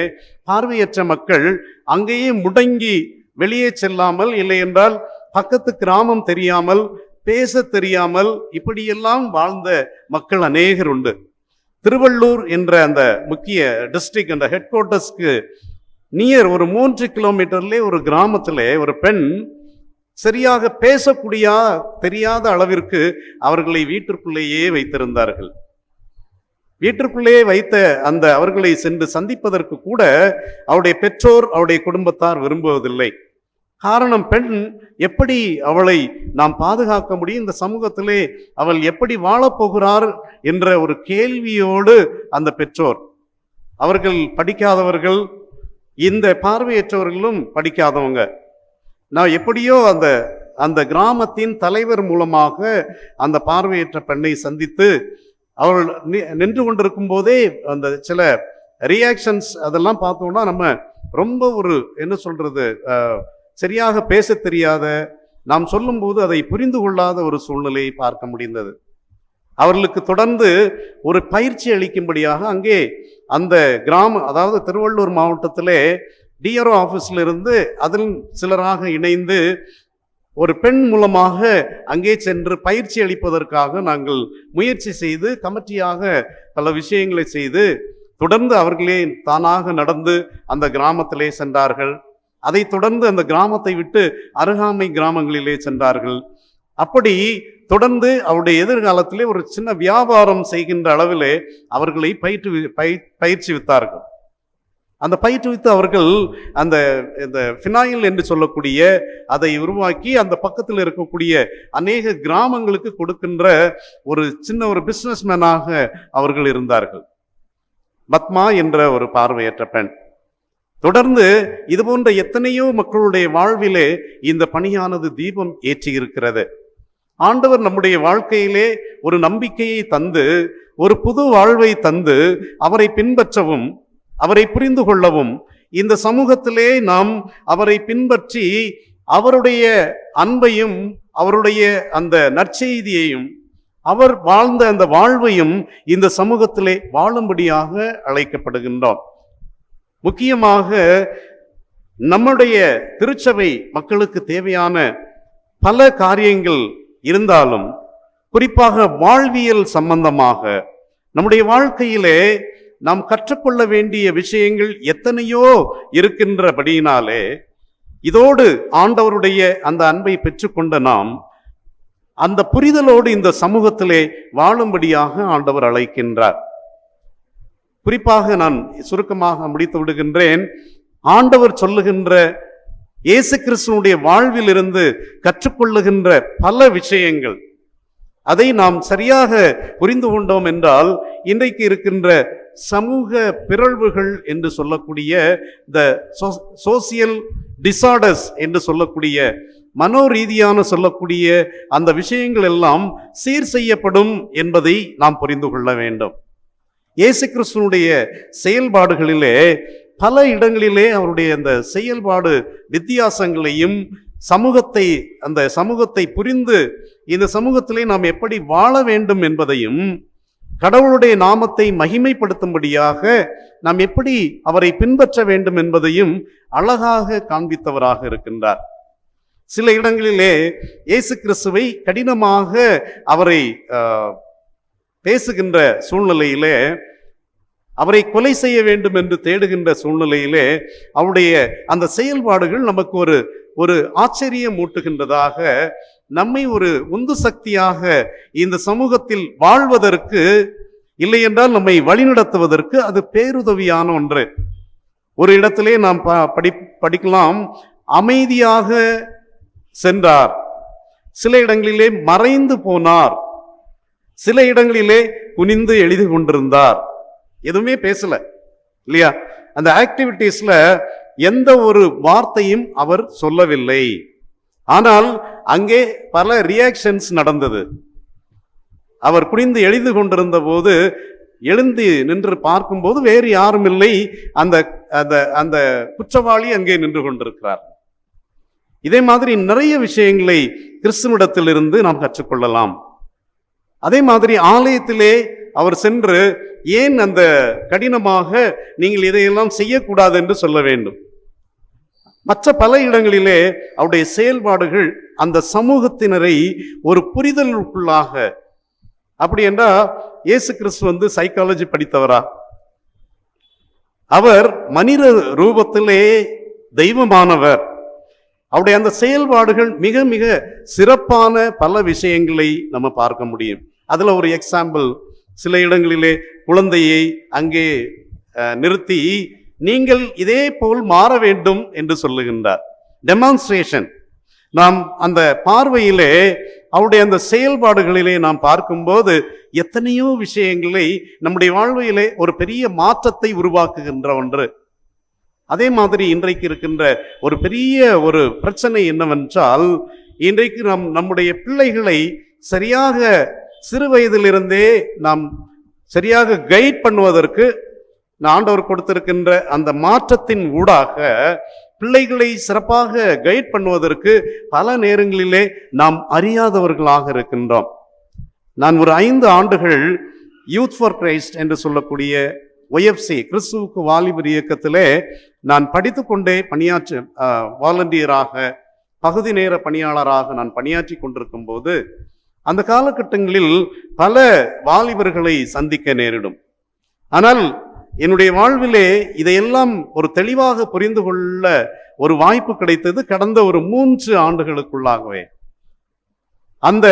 பார்வையற்ற மக்கள் அங்கேயே முடங்கி வெளியே செல்லாமல், இல்லை என்றால் பக்கத்து கிராமம் தெரியாமல், பேச தெரியாமல் இப்படியெல்லாம் வாழ்ந்த மக்கள் அநேகர் உண்டு. திருவள்ளூர் என்ற அந்த முக்கிய டிஸ்ட்ரிக்ட், அந்த ஹெட் குவார்ட்டர்ஸ்க்கு நியர் ஒரு 3 கிலோமீட்டர்லே ஒரு கிராமத்திலே ஒரு பெண் சரியாக பேசக்கூடிய தெரியாத அளவிற்கு அவர்களை வீட்டிற்குள்ளேயே வைத்திருந்தார்கள். வீட்டிற்குள்ளேயே வைத்த அந்த அவர்களை சென்று சந்திப்பதற்கு கூட அவருடைய பெற்றோர், அவருடைய குடும்பத்தார் விரும்புவதில்லை. காரணம், பெண் எப்படி அவளை நாம் பாதுகாக்க முடியும், இந்த சமூகத்திலே அவள் எப்படி வாழப்போகிறார் என்ற ஒரு கேள்வியோடு அந்த பெற்றோர், அவர்கள் படிக்காதவர்கள், இந்த பார்வையற்றவர்களும் படிக்காதவங்க. நான் எப்படியோ அந்த கிராமத்தின் தலைவர் மூலமாக அந்த பார்வையற்ற பெண்ணை சந்தித்து அவள் நின்று கொண்டிருக்கும் போதே அந்த சில ரியாக்ஷன்ஸ் அதெல்லாம் பார்த்தோம்னா நம்ம ரொம்ப ஒரு என்ன சொல்றது, சரியாக பேச தெரியாத, நாம் சொல்லும்போது அதை புரிந்து கொள்ளாத ஒரு சூழ்நிலையை பார்க்க முடிந்தது. அவர்களுக்கு தொடர்ந்து ஒரு பயிற்சி அளிக்கும்படியாக அங்கே அந்த கிராம, அதாவது திருவள்ளூர் மாவட்டத்திலே டிஆர்ஓ ஆஃபீஸில் இருந்து அதில் சிலராக இணைந்து ஒரு பெண் மூலமாக அங்கே சென்று பயிற்சி அளிப்பதற்காக நாங்கள் முயற்சி செய்து கமிட்டியாக பல விஷயங்களை செய்து தொடர்ந்து அவர்களே தானாக நடந்து அந்த கிராமத்திலே சென்றார்கள். அதை தொடர்ந்து அந்த கிராமத்தை விட்டு அருகாமை கிராமங்களிலே சென்றார்கள். அப்படி தொடர்ந்து அவருடைய எதிர்காலத்திலே ஒரு சின்ன வியாபாரம் செய்கின்ற அளவிலே அவர்களை பயிற்சிவித்தார்கள். அந்த பயிற்றுவித்து அவர்கள் அந்த ஃபினாயில் என்று சொல்லக்கூடிய அதை உருவாக்கி அந்த பக்கத்தில் இருக்கக்கூடிய அநேக கிராமங்களுக்கு கொடுக்கின்ற ஒரு சின்ன ஒரு பிசினஸ் மேனாக அவர்கள் இருந்தார்கள். பத்மா என்ற ஒரு பார்வையற்ற பெண். தொடர்ந்து இது போன்ற எத்தனையோ மக்களுடைய வாழ்விலே இந்த பணியானது தீபம் ஏற்றி இருக்கிறது. ஆண்டவர் நம்முடைய வாழ்க்கையிலே ஒரு நம்பிக்கையை தந்து, ஒரு புது வாழ்வை தந்து, அவரை பின்பற்றவும் அவரை புரிந்து கொள்ளவும் இந்த சமூகத்திலே நாம் அவரை பின்பற்றி அவருடைய அன்பையும் அவருடைய அந்த நற்செய்தியையும் அவர் வாழ்ந்த அந்த வாழ்வையும் இந்த சமூகத்திலே வாழும்படியாக அழைக்கப்படுகின்றோம். முக்கியமாக நம்முடைய திருச்சபை மக்களுக்கு தேவையான பல காரியங்கள் இருந்தாலும், குறிப்பாக வாழ்வியல் சம்பந்தமாக நம்முடைய வாழ்க்கையிலே நாம் கற்றுக்கொள்ள வேண்டிய விஷயங்கள் எத்தனையோ இருக்கின்றபடியினாலே, இதோடு ஆண்டவருடைய அந்த அன்பை பெற்றுக்கொண்ட நாம் அந்த புரிதலோடு இந்த சமூகத்திலே வாழும்படியாக ஆண்டவர் அழைக்கின்றார். குறிப்பாக நான் சுருக்கமாக முடித்து விடுகின்றேன். ஆண்டவர் சொல்லுகின்ற இயேசு கிறிஸ்துவனுடைய வாழ்வில் இருந்து கற்றுக்கொள்ளுகின்ற பல விஷயங்கள், அதை நாம் சரியாக புரிந்து கொண்டோம் என்றால் இன்றைக்கு இருக்கின்ற சமூக பிறழ்வுகள் என்று சொல்லக்கூடிய த சோசியல் டிசார்டர்ஸ் என்று சொல்லக்கூடிய மனோரீதியான சொல்லக்கூடிய அந்த விஷயங்கள் எல்லாம் சீர் செய்யப்படும் என்பதை நாம் புரிந்து கொள்ள வேண்டும். இயேசு கிறிஸ்துவனுடைய செயல்பாடுகளிலே பல இடங்களிலே அவருடைய அந்த செயல்பாடு வித்தியாசங்களையும் அந்த சமூகத்தை புரிந்து இந்த சமூகத்திலே நாம் எப்படி வாழ வேண்டும் என்பதையும், கடவுளுடைய நாமத்தை மகிமைப்படுத்தும்படியாக நாம் எப்படி அவரை பின்பற்ற வேண்டும் என்பதையும் அழகாக காண்பித்தவராக இருக்கின்றார். சில இடங்களிலே இயேசு கிறிஸ்துவை கடினமாக அவரை பேசுகின்ற சூழ்நிலையிலே, அவரை கொலை செய்ய வேண்டும் என்று தேடுகின்ற சூழ்நிலையிலே அவருடைய அந்த செயல்பாடுகள் நமக்கு ஒரு ஆச்சரியம் ஊட்டுகின்றதாக, நம்மை ஒரு உந்து சக்தியாக இந்த சமூகத்தில் வாழ்வதற்கு, இல்லை என்றால் நம்மை வழிநடத்துவதற்கு அது பேருதவியான ஒன்று. ஒரு இடத்திலே நாம் படிக்கலாம், அமைதியாக சென்றார், சில இடங்களிலே மறைந்து போனார், சில இடங்களிலே குனிந்து எழுதி கொண்டிருந்தார், எதுவுமே பேசல இல்லையா? அந்த ஆக்டிவிட்டீஸ்ல எந்த ஒரு வார்த்தையும் அவர் சொல்லவில்லை. ஆனால் அங்கே பல ரியாக்ஷன்ஸ் நடந்தது. அவர் குனிந்து எழுதி கொண்டிருந்த போது எழுந்து நின்று பார்க்கும்போது வேறு யாரும் இல்லை, அந்த அந்த குற்றவாளி அங்கே நின்று கொண்டிருக்கிறார். இதே மாதிரி நிறைய விஷயங்களை கிறிஸ்துவிடத்திலிருந்து நாம் கற்றுக்கொள்ளலாம். அதே மாதிரி ஆலயத்திலே அவர் சென்று ஏன் அந்த கடினமாக நீங்கள் இதையெல்லாம் செய்யக்கூடாது என்று சொல்ல வேண்டும்? மற்ற பல இடங்களிலே அவருடைய செயல்பாடுகள் அந்த சமூகத்தினரை ஒரு புரிதலுக்குள்ளாக, அப்படி என்றால் இயேசு கிறிஸ்து சைக்காலஜி படித்தவரா? அவர் மனித ரூபத்திலே தெய்வமானவர். அவருடைய அந்த செயல்பாடுகள் மிக மிக சிறப்பான பல விஷயங்களை நம்ம பார்க்க முடியும். அதுல ஒரு எக்ஸாம்பிள், சில இடங்களிலே குழந்தையை அங்கே நிறுத்தி நீங்கள் இதே போல் மாற வேண்டும் என்று சொல்லுகின்றார். டெமான்ஸ்ட்ரேஷன். நாம் அந்த பார்வையிலே அவருடைய அந்த செயல்பாடுகளிலே நாம் பார்க்கும்போது எத்தனையோ விஷயங்களை நம்முடைய வாழ்விலே ஒரு பெரிய மாற்றத்தை உருவாக்குகின்ற ஒன்று. அதே மாதிரி இன்றைக்கு இருக்கின்ற ஒரு பெரிய ஒரு பிரச்சனை என்னவென்றால், இன்றைக்கு நம்முடைய பிள்ளைகளை சரியாக சிறு வயதிலிருந்தே நாம் சரியாக கைட் பண்ணுவதற்கு ஆண்டவர் கொடுத்திருக்கின்ற அந்த மாற்றத்தின் ஊடாக பிள்ளைகளை சிறப்பாக கைட் பண்ணுவதற்கு பல நேரங்களிலே நாம் அறியாதவர்களாக இருக்கின்றோம். நான் ஒரு 5 ஆண்டுகள் யூத் ஃபார் கிரைஸ்ட் என்று சொல்லக்கூடிய OFC கிறிஸ்துவுக்கு வாலிபர் இயக்கத்திலே நான் படித்து கொண்டே வாலண்டியராக, பகுதி நேர பணியாளராக நான் பணியாற்றி கொண்டிருக்கும் போது அந்த காலகட்டங்களில் பல வாலிபர்களை சந்திக்க நேரிடும். ஆனால் என்னுடைய வாழ்விலே இதையெல்லாம் ஒரு தெளிவாக புரிந்து கொள்ள ஒரு வாய்ப்பு கிடைத்தது கடந்த ஒரு 3 ஆண்டுகளுக்குள்ளாகவே. அந்த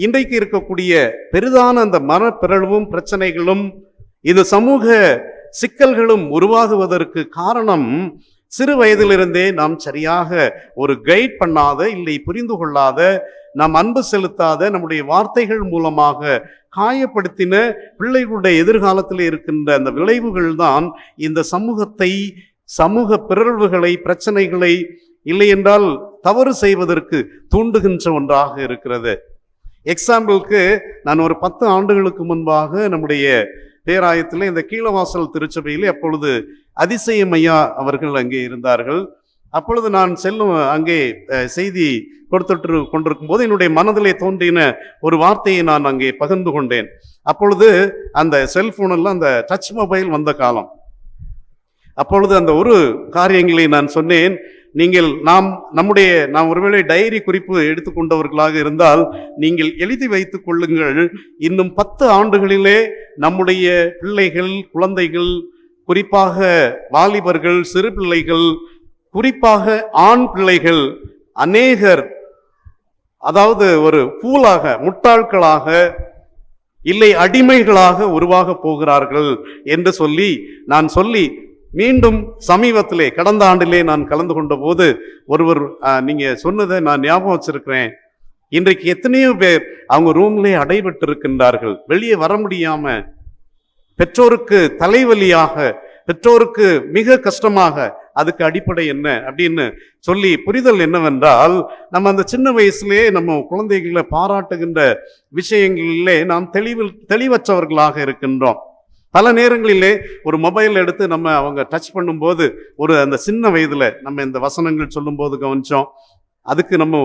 இன்றைக்கு இருக்கக்கூடிய பெரிதான அந்த மனப்பிறழ்வும் பிரச்சனைகளும் இந்த சமூக சிக்கல்களும் உருவாகுவதற்கு காரணம், சிறு வயதிலிருந்தே நாம் சரியாக ஒரு கைட் பண்ணாத, இல்லை புரிந்து கொள்ளாத, நாம் அன்பு செலுத்தாத, நம்முடைய வார்த்தைகள் மூலமாக காயப்படுத்தின பிள்ளைகளுடைய எதிர்காலத்தில் இருக்கின்ற அந்த விளைவுகள் தான் இந்த சமூகத்தை, சமூக பிறழ்வுகளை, பிரச்சனைகளை, இல்லை என்றால் தவறு செய்வதற்கு தூண்டுகின்ற ஒன்றாக இருக்கிறது. எக்ஸாம்பிளுக்கு, நான் ஒரு 10 ஆண்டுகளுக்கு முன்பாக நம்முடைய பேராயத்தில் இந்த கீழவாசல் திருச்சபையிலே அப்பொழுது அதிசயம் ஐயா அவர்கள் அங்கே இருந்தார்கள். அப்பொழுது நான் செல்லும் அங்கே செய்தி கொடுத்துட்டு கொண்டிருக்கும் போது என்னுடைய மனதிலே தோன்றின ஒரு வார்த்தையை நான் அங்கே பகிர்ந்து கொண்டேன். அப்பொழுது அந்த செல்போனெல்லாம் அந்த டச் மொபைல் வந்த காலம். அப்பொழுது அந்த ஒரு காரியங்களை நான் சொன்னேன், நீங்கள் நாம் ஒருவேளை டைரி குறிப்பு எடுத்துக்கொண்டவர்களாக இருந்தால் நீங்கள் எழுதி வைத்துக் கொள்ளுங்கள், இன்னும் 10 ஆண்டுகளிலே நம்முடைய பிள்ளைகள், குழந்தைகள், குறிப்பாக வாலிபர்கள், சிறு பிள்ளைகள், குறிப்பாக ஆண் பிள்ளைகள் அநேகர், அதாவது ஒரு பூலாக, முட்டாள்களாக, இல்லை அடிமைகளாக உருவாக போகிறார்கள் என்று சொல்லி மீண்டும் சமீபத்திலே கடந்த ஆண்டிலே நான் கலந்து கொண்ட போது ஒருவர், நீங்க சொன்னதை நான் ஞாபகம் வச்சிருக்கிறேன், இன்றைக்கு எத்தனையோ பேர் அவங்க ரூம்லே அடைபட்டு இருக்கின்றார்கள், வெளியே வர முடியாம, பெற்றோருக்கு தலைவலியாக, பெற்றோருக்கு மிக கஷ்டமாக. அதுக்கு அடிப்படை என்ன அப்படின்னு சொல்லி புரிதல் என்னவென்றால், நம்ம அந்த சின்ன வயசுலேயே நம்ம குழந்தைகளை பாராட்டுகின்ற விஷயங்களிலே நாம் தெளிவற்றவர்களாக இருக்கின்றோம். பல நேரங்களிலே ஒரு மொபைல் எடுத்து நம்ம அவங்க டச் பண்ணும்போது, அந்த சின்ன வயதுல நம்ம இந்த வசனங்கள் சொல்லும் போது கவனிச்சோம், அதுக்கு நம்ம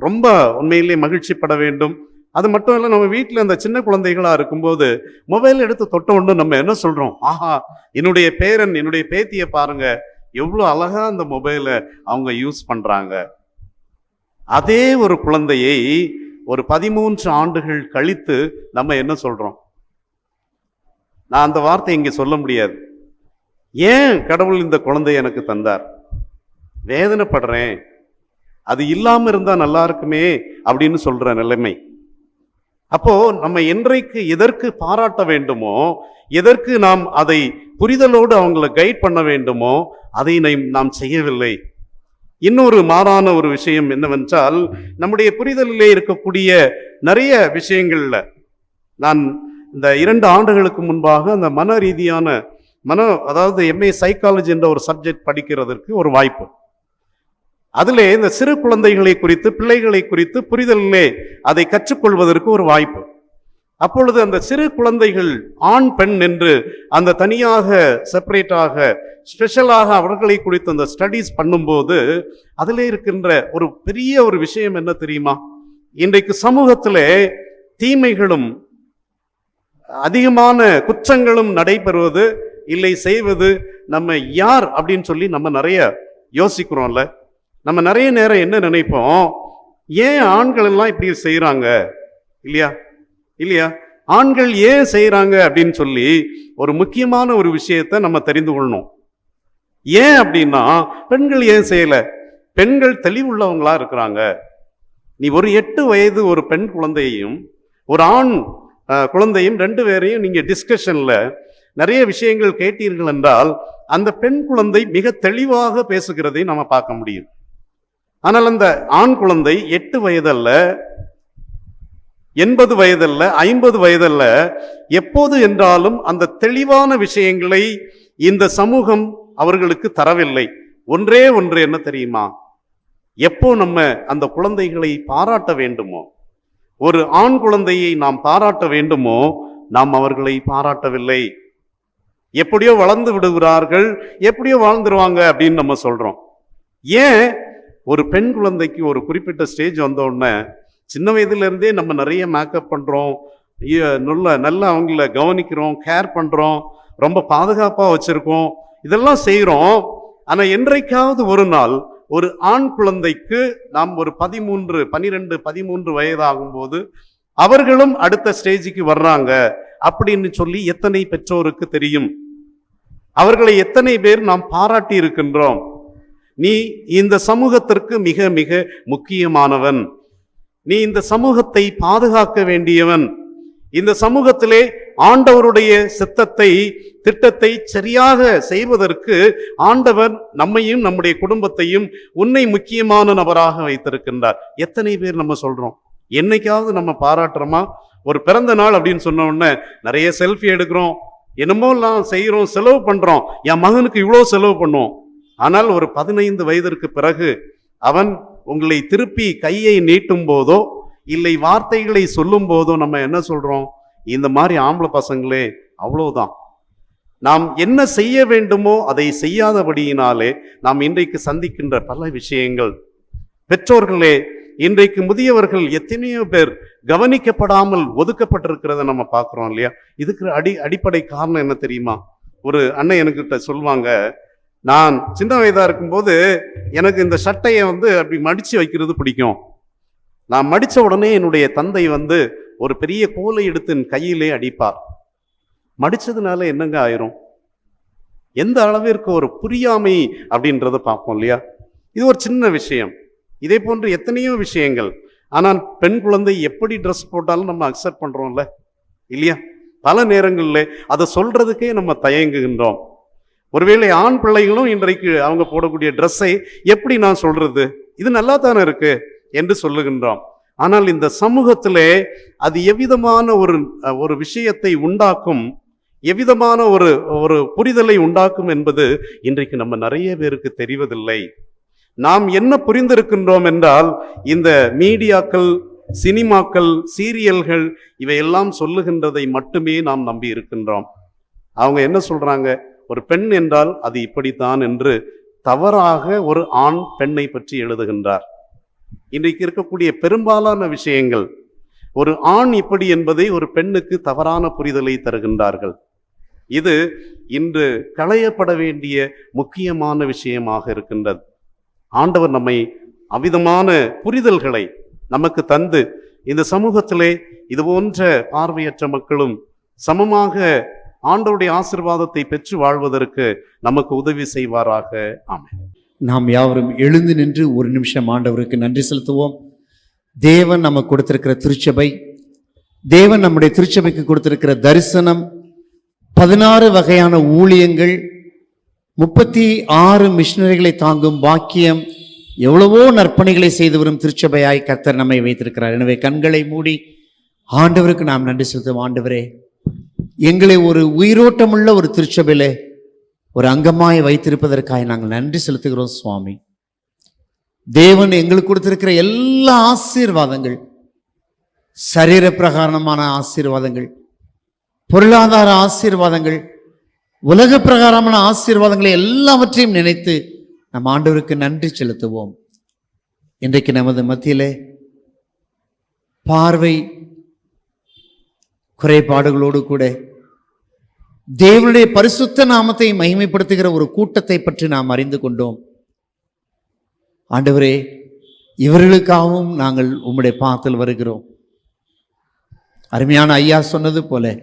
ரொம்ப உண்மையிலே மகிழ்ச்சி பட வேண்டும். அது மட்டும் இல்லை, நம்ம வீட்டில் அந்த சின்ன குழந்தைகளா இருக்கும்போது மொபைல் எடுத்து தொட்ட ஒன்று நம்ம என்ன சொல்றோம், ஆஹா என்னுடைய பேரன், என்னுடைய பேத்தியை பாருங்க எவ்வளோ அழகா அந்த மொபைலை அவங்க யூஸ் பண்றாங்க. அதே ஒரு குழந்தையை ஒரு 13 ஆண்டுகள் கழித்து நம்ம என்ன சொல்றோம்? நான் அந்த வார்த்தை இங்கே சொல்ல முடியாது. ஏன் கடவுள் இந்த குழந்தை எனக்கு தந்தார்? வேதனைப்படுறேன், அது இல்லாம இருந்தா நல்லா இருக்குமே அப்படின்னு சொல்ற நிலைமை. அப்போ நம்ம என்றைக்கு எதற்கு பாராட்ட வேண்டுமோ, எதற்கு நாம் அதை புரிதலோடு அவங்களை கைட் பண்ண வேண்டுமோ அதை நாம் செய்யவில்லை. இன்னொரு மாறான ஒரு விஷயம் என்னவென்றால், நம்முடைய புரிதலிலே இருக்கக்கூடிய நிறைய விஷயங்கள்ல, நான் இந்த 2 ஆண்டுகளுக்கு முன்பாக அந்த மன ரீதியான அதாவது MA சைக்காலஜி என்ற ஒரு சப்ஜெக்ட் படிக்கிறதற்கு ஒரு வாய்ப்பு. அதிலே இந்த சிறு குழந்தைகளை குறித்து, பிள்ளைகளை குறித்து புரிதலிலே அதை கற்றுக்கொள்வதற்கு ஒரு வாய்ப்பு. அப்பொழுது அந்த சிறு குழந்தைகள் ஆண் பெண் என்று அந்த தனியாக செப்பரேட்டாக ஸ்பெஷலாக அவர்களை குறித்து அந்த ஸ்டடீஸ் பண்ணும்போது அதிலே இருக்கின்ற ஒரு பெரிய ஒரு விஷயம் என்ன தெரியுமா? இன்றைக்கு சமூகத்திலே தீமைகளும் அதிகமான குற்றங்களும் நடைபெறுவது, இல்லை செய்வது நம்ம யார் அப்படின்னு சொல்லி நம்ம நிறைய யோசிக்கிறோம்ல. நம்ம நிறைய நேரம் என்ன நினைப்போம், ஏன் ஆண்கள் எல்லாம் இப்படி செய்யறாங்க, இல்லையா ஆண்கள் ஏன் செய்யறாங்க அப்படின்னு சொல்லி ஒரு முக்கியமான ஒரு விஷயத்தை நம்ம தெரிந்து கொள்ளணும். ஏன் அப்படின்னா, பெண்கள் ஏன் செய்யல? பெண்கள் தெளிவுள்ளவங்களா இருக்கிறாங்க. நீ ஒரு 8 வயது ஒரு பெண் குழந்தையையும் ஒரு ஆண் குழந்தையும் 2 பேரையும் நீங்க டிஸ்கஷன்ல நிறைய விஷயங்கள் கேட்டீர்கள் என்றால், அந்த பெண் குழந்தை மிக தெளிவாக பேசுகிறதை நம்ம பார்க்க முடியும். ஆனால் அந்த ஆண் குழந்தை 8 வயதல்ல, 80 வயதல்ல, 50 வயதல்ல, எப்போது என்றாலும் அந்த தெளிவான விஷயங்களை இந்த சமூகம் அவர்களுக்கு தரவில்லை. ஒன்றே ஒன்று என்ன தெரியுமா? எப்போ நம்ம அந்த குழந்தைகளை பாராட்ட வேண்டுமோ, ஒரு ஆண் குழந்தையை நாம் பாராட்ட வேண்டுமோ, நாம் அவர்களை பாராட்டவில்லை. எப்படியோ வளர்ந்து விடுகிறார்கள், எப்படியோ வாழ்ந்துருவாங்க அப்படின்னு நம்ம சொல்றோம். ஏன்? ஒரு பெண் குழந்தைக்கு ஒரு குறிப்பிட்ட ஸ்டேஜ் வந்த உடனே, சின்ன வயதுல இருந்தே நம்ம நிறைய மேக்கப் பண்றோம், நல்லா அவங்கள கவனிக்கிறோம், கேர் பண்றோம், ரொம்ப பாதுகாப்பா வச்சிருக்கோம், இதெல்லாம் செய்யறோம். ஆனா என்றைக்காவது ஒரு நாள் ஒரு ஆண் குழந்தைக்கு நாம் ஒரு 12, 13 வயதாகும் போது அவர்களும் அடுத்த ஸ்டேஜுக்கு வர்றாங்க அப்படின்னு சொல்லி எத்தனை பெற்றோருக்கு தெரியும்? அவர்களை எத்தனை பேர் நாம் பாராட்டி இருக்கின்றோம்? நீ இந்த சமூகத்திற்கு மிக மிக முக்கியமானவன், நீ இந்த சமூகத்தை பாதுகாக்க வேண்டியவன், இந்த சமூகத்திலே ஆண்டவருடைய சித்தத்தை, திட்டத்தை சரியாக செய்வதற்கு ஆண்டவர் நம்மையும் நம்முடைய குடும்பத்தையும் உன்னை முக்கியமான நபராக வைத்திருக்கின்றார். எத்தனை பேர் நம்ம சொல்றோம்? என்னைக்காவது நம்ம பாராட்டுறோமா? ஒரு பிறந்த நாள் அப்படின்னு சொன்ன உடனே நிறைய செல்ஃபி எடுக்கிறோம், என்னமோ எல்லாம் செய்யறோம், செலவு பண்றோம். என் மகனுக்கு இவ்வளோ செலவு பண்ணுவோம். ஆனால் ஒரு 15 வயதிற்கு பிறகு அவன் உங்களை திருப்பி கையை நீட்டும் போதோ, இல்லை வார்த்தைகளை சொல்லும் போதோ நம்ம என்ன சொல்றோம்? இந்த மாதிரி ஆம்பளை பசங்களே அவ்வளவுதான். நாம் என்ன செய்ய வேண்டுமோ அதை செய்யாதபடியினாலே நாம் இன்றைக்கு சந்திக்கின்ற பல விஷயங்கள். பெற்றோர்களே, இன்றைக்கு முதியவர்கள் எத்தனையோ பேர் கவனிக்கப்படாமல் ஒதுக்கப்பட்டிருக்கிறத நம்ம பார்க்கிறோம் இல்லையா? இதுக்கு அடிப்படை காரணம் என்ன தெரியுமா? ஒரு அண்ணன் என்கிட்ட சொல்லுவாங்க, நான் சின்ன வயதா இருக்கும்போது எனக்கு இந்த சட்டையை அப்படி மடிச்சு வைக்கிறது பிடிக்கும். நான் மடிச்ச உடனே என்னுடைய தந்தை ஒரு பெரிய கோலை எடுத்து என் கையிலே அடிப்பார். மடிச்சதுனால என்னங்க ஆயிரும்? எந்த அளவிற்கு ஒரு புரியாமை அப்படின்றத பார்ப்போம் இல்லையா? இது ஒரு சின்ன விஷயம். இதே போன்று எத்தனையோ விஷயங்கள். ஆனால் பெண் குழந்தை எப்படி ட்ரெஸ் போட்டாலும் நம்ம அக்செப்ட் பண்றோம்ல இல்லையா? பல நேரங்களில் அதை சொல்றதுக்கே நம்ம தயங்குகின்றோம். ஒருவேளை ஆண் பிள்ளைகளும் இன்றைக்கு அவங்க போடக்கூடிய ட்ரெஸ்ஸை எப்படி நான் சொல்றது, இது நல்லா தானே இருக்கு என்று சொல்லுகின்றோம். ஆனால் இந்த சமூகத்திலே அது எவ்விதமான ஒரு விஷயத்தை உண்டாக்கும், எவ்விதமான ஒரு புரிதலை உண்டாக்கும் என்பது இன்றைக்கு நம்ம நிறைய பேருக்கு தெரிவதில்லை. நாம் என்ன புரிந்திருக்கின்றோம் என்றால், இந்த மீடியாக்கள், சினிமாக்கள், சீரியல்கள் இவையெல்லாம் சொல்லுகின்றதை மட்டுமே நாம் நம்பி இருக்கின்றோம். அவங்க என்ன சொல்றாங்க, ஒரு பெண் என்றால் அது இப்படித்தான் என்று தவறாக ஒரு ஆண் பெண்ணை பற்றி எழுதுகின்றார். இன்றைக்கு இருக்கக்கூடிய பெரும்பாலான விஷயங்கள் ஒரு ஆண் இப்படி என்பதை ஒரு பெண்ணுக்கு தவறான புரிதலை தருகின்றார்கள். இது இன்று களையப்பட வேண்டிய முக்கியமான விஷயமாக இருக்கின்றது. ஆண்டவர் நம்மை அவ்விதமான புரிதல்களை நமக்கு தந்து இந்த சமூகத்திலே இது போன்ற பார்வையற்ற மக்களும் சமமாக ஆண்டவருடைய ஆசீர்வாதத்தை பெற்று வாழ்வதற்கு நமக்கு உதவி செய்வாராக. ஆமென். நாம் யாவரும் எழுந்து நின்று ஒரு நிமிஷம் ஆண்டவருக்கு நன்றி செலுத்துவோம். தேவன் நமக்கு கொடுத்திருக்கிற திருச்சபை, தேவன் நம்முடைய திருச்சபைக்கு கொடுத்திருக்கிற தரிசனம், 16 வகையான ஊழியங்கள், 36 மிஷனரிகளை தாங்கும் பாக்கியம், எவ்வளவோ நற்பணிகளை செய்து வரும் திருச்சபையாய் கர்த்தர் நம்மை வைத்திருக்கிறார். எனவே கண்களை மூடி ஆண்டவருக்கு நாம் நன்றி செலுத்துவோம். ஆண்டவரே, எங்களை ஒரு உயிரோட்டமுள்ள ஒரு திருச்சபையில ஒரு அங்கமாய் வைத்திருப்பதற்காக நாங்கள் நன்றி செலுத்துகிறோம் சுவாமி. தேவன் எங்களுக்கு கொடுத்திருக்கிற எல்லா ஆசீர்வாதங்கள், சரீர பிரகாரமான ஆசீர்வாதங்கள், பொருளாதார ஆசீர்வாதங்கள், உலக பிரகாரமான ஆசீர்வாதங்களை எல்லாவற்றையும் நினைத்து நம் ஆண்டவருக்கு நன்றி செலுத்துவோம். இன்றைக்கு நமது மத்தியிலே பார்வை குறைபாடுகளோடு கூட தேவனுடைய பரிசுத்த நாமத்தை மகிமைப்படுத்துகிற ஒரு கூட்டத்தை பற்றி நாம் அறிந்து கொண்டோம். ஆண்டவரே, இவர்களுக்காகவும் நாங்கள் உம்முடைய பாதத்தில் வருகிறோம். அருமையான ஐயா சொன்னது போல,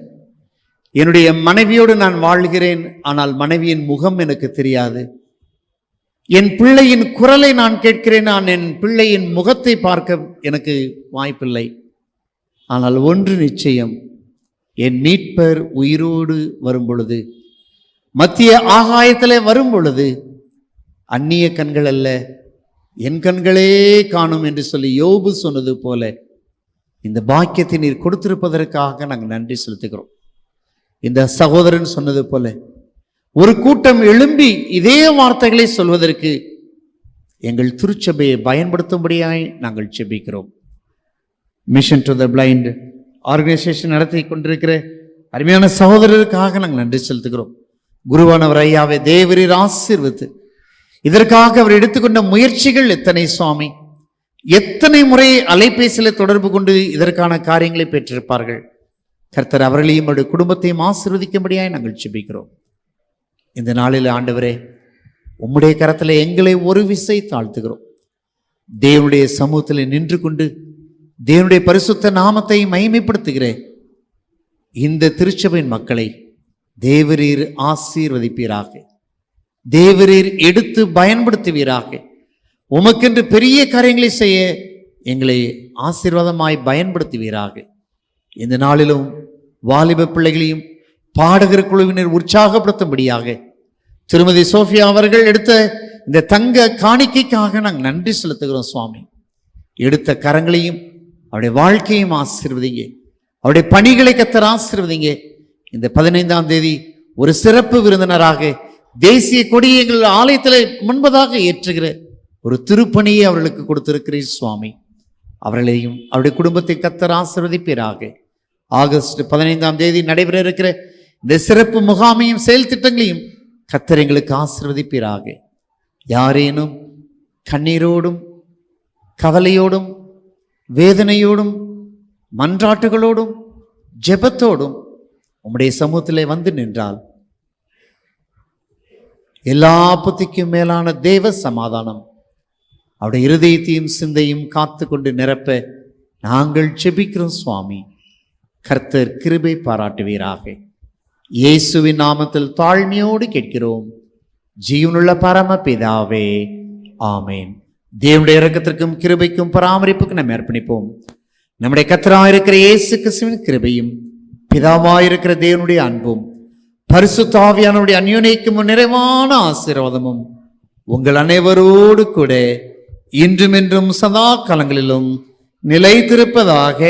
என்னுடைய மனைவியோடு நான் வாழ்கிறேன், ஆனால் மனைவியின் முகம் எனக்கு தெரியாது. என் பிள்ளையின் குரலை நான் கேட்கிறேன், நான் என் பிள்ளையின் முகத்தை பார்க்க எனக்கு வாய்ப்பில்லை. ஆனால் ஒன்று நிச்சயம், என் மீட்பர் உயிரோடு வரும் பொழுது, மத்திய ஆகாயத்திலே வரும் பொழுது, அந்நிய கண்கள் அல்ல என் கண்களே காணும் என்று சொல்லி யோபு சொன்னது போல இந்த பாக்கியத்தை நீர் கொடுத்திருப்பதற்காக நாங்கள் நன்றி செலுத்துகிறோம். இந்த சகோதரன் சொன்னது போல ஒரு கூட்டம் எழும்பி இதே வார்த்தைகளை சொல்வதற்கு எங்கள் திருச்சபையை பயன்படுத்தும்படியாய் நாங்கள் செபிக்கிறோம். Mission to the blind organisation நடத்தி கொண்டிருக்கிற அருமையான சகோதரருக்காக நாங்கள் நன்றி செலுத்துகிறோம். குருவானவர் ஐயாவை தேவரீர் ஆசீர்வதித்து, இதற்காக அவர் எடுத்துக்கொண்ட முயற்சிகள் எத்தனை சுவாமி, எத்தனை முறை அலைபேசியில் தொடர்பு கொண்டு இதற்கான காரியங்களை பெற்றிருப்பார்கள். கர்த்தர் அவர்களையும் அவருடைய குடும்பத்தையும் ஆசீர்வதிக்கும்படியாய் நாங்கள் செபிக்கிறோம். இந்த நாளில் ஆண்டவரே, உம்முடைய கரத்தில் எங்களை ஒரு விசை தாழ்த்துகிறோம். தேவனுடைய சமூகத்தில் நின்று கொண்டு தேவனுடைய பரிசுத்த நாமத்தை மகிமைப்படுத்துகிற இந்த திருச்சபையின் மக்களை தேவரீர் ஆசீர்வதிப்பீராக, தேவரீர் எடுத்து பயன்படுத்துவீராக. உமக்கென்று பெரிய காரியங்களை செய்ய எங்களை ஆசீர்வாதமாய் பயன்படுத்துவீராக. இந்த நாளிலும் வாலிப பிள்ளைகளையும் பாடகர் குழுவினர் உற்சாகப்படுத்தும்படியாக திருமதி சோஃபியா அவர்கள் எடுத்த இந்த தங்க காணிக்கைக்காக நாங்கள் நன்றி செலுத்துகிறோம் சுவாமி. எடுத்த கரங்களையும் அவருடைய வாழ்க்கையும் ஆசீர்வதிங்க, அவருடைய பணிகளை கர்த்தர் ஆசீர்வதிங்க. இந்த 15ஆம் தேதி ஒரு சிறப்பு விருந்தினராக தேசிய கொடியை எங்கள் ஆலயத்தில் முன்பதாக ஏற்றுகிற ஒரு திருப்பணியை அவர்களுக்கு கொடுத்திருக்கிறீர் சுவாமி. அவர்களையும் அவருடைய குடும்பத்தை கர்த்தர் ஆசீர்வதிப்பீராக. ஆகஸ்ட் 15ஆம் தேதி நடைபெற இருக்கிற இந்த சிறப்பு முகாமையும் செயல் திட்டங்களையும் கர்த்தர் எங்களுக்கு ஆசீர்வதிப்பீராக. யாரேனும் கண்ணீரோடும் கவலையோடும் வேதனையோடும் மன்றாட்டுகளோடும் ஜெபத்தோடும் உம்முடைய சமூகத்திலே வந்து நின்றால் எல்லா புத்திக்கும் மேலான தேவ சமாதானம் அவருடைய இருதயத்தையும் சிந்தையும் காத்து கொண்டு நிரப்ப நாங்கள் ஜெபிக்கிறோம் சுவாமி. கர்த்தர் கிருபை பாராட்டுவீராக. இயேசுவின் நாமத்தில் தாழ்மையோடு கேட்கிறோம் ஜீவனுள்ள பரம பிதாவே, ஆமேன். தேவனுடைய இரக்கத்திற்கும் கிருபைக்கும் பராமரிப்புக்கும் நம்ம அர்ப்பணிப்போம். நம்முடைய கர்த்தராயிருக்கிற இயேசு கிறிஸ்துவின் கிருபையும் பிதாவாயிருக்கிற தேவனுடைய அன்பும் பரிசுத்த ஆவியானவருடைய அந்யோன்யமும் நிறைவான ஆசீர்வாதமும் உங்கள் அனைவரோடு கூட இன்றும் என்றும் சதா காலங்களிலும் நிலைத்திருப்பதாக.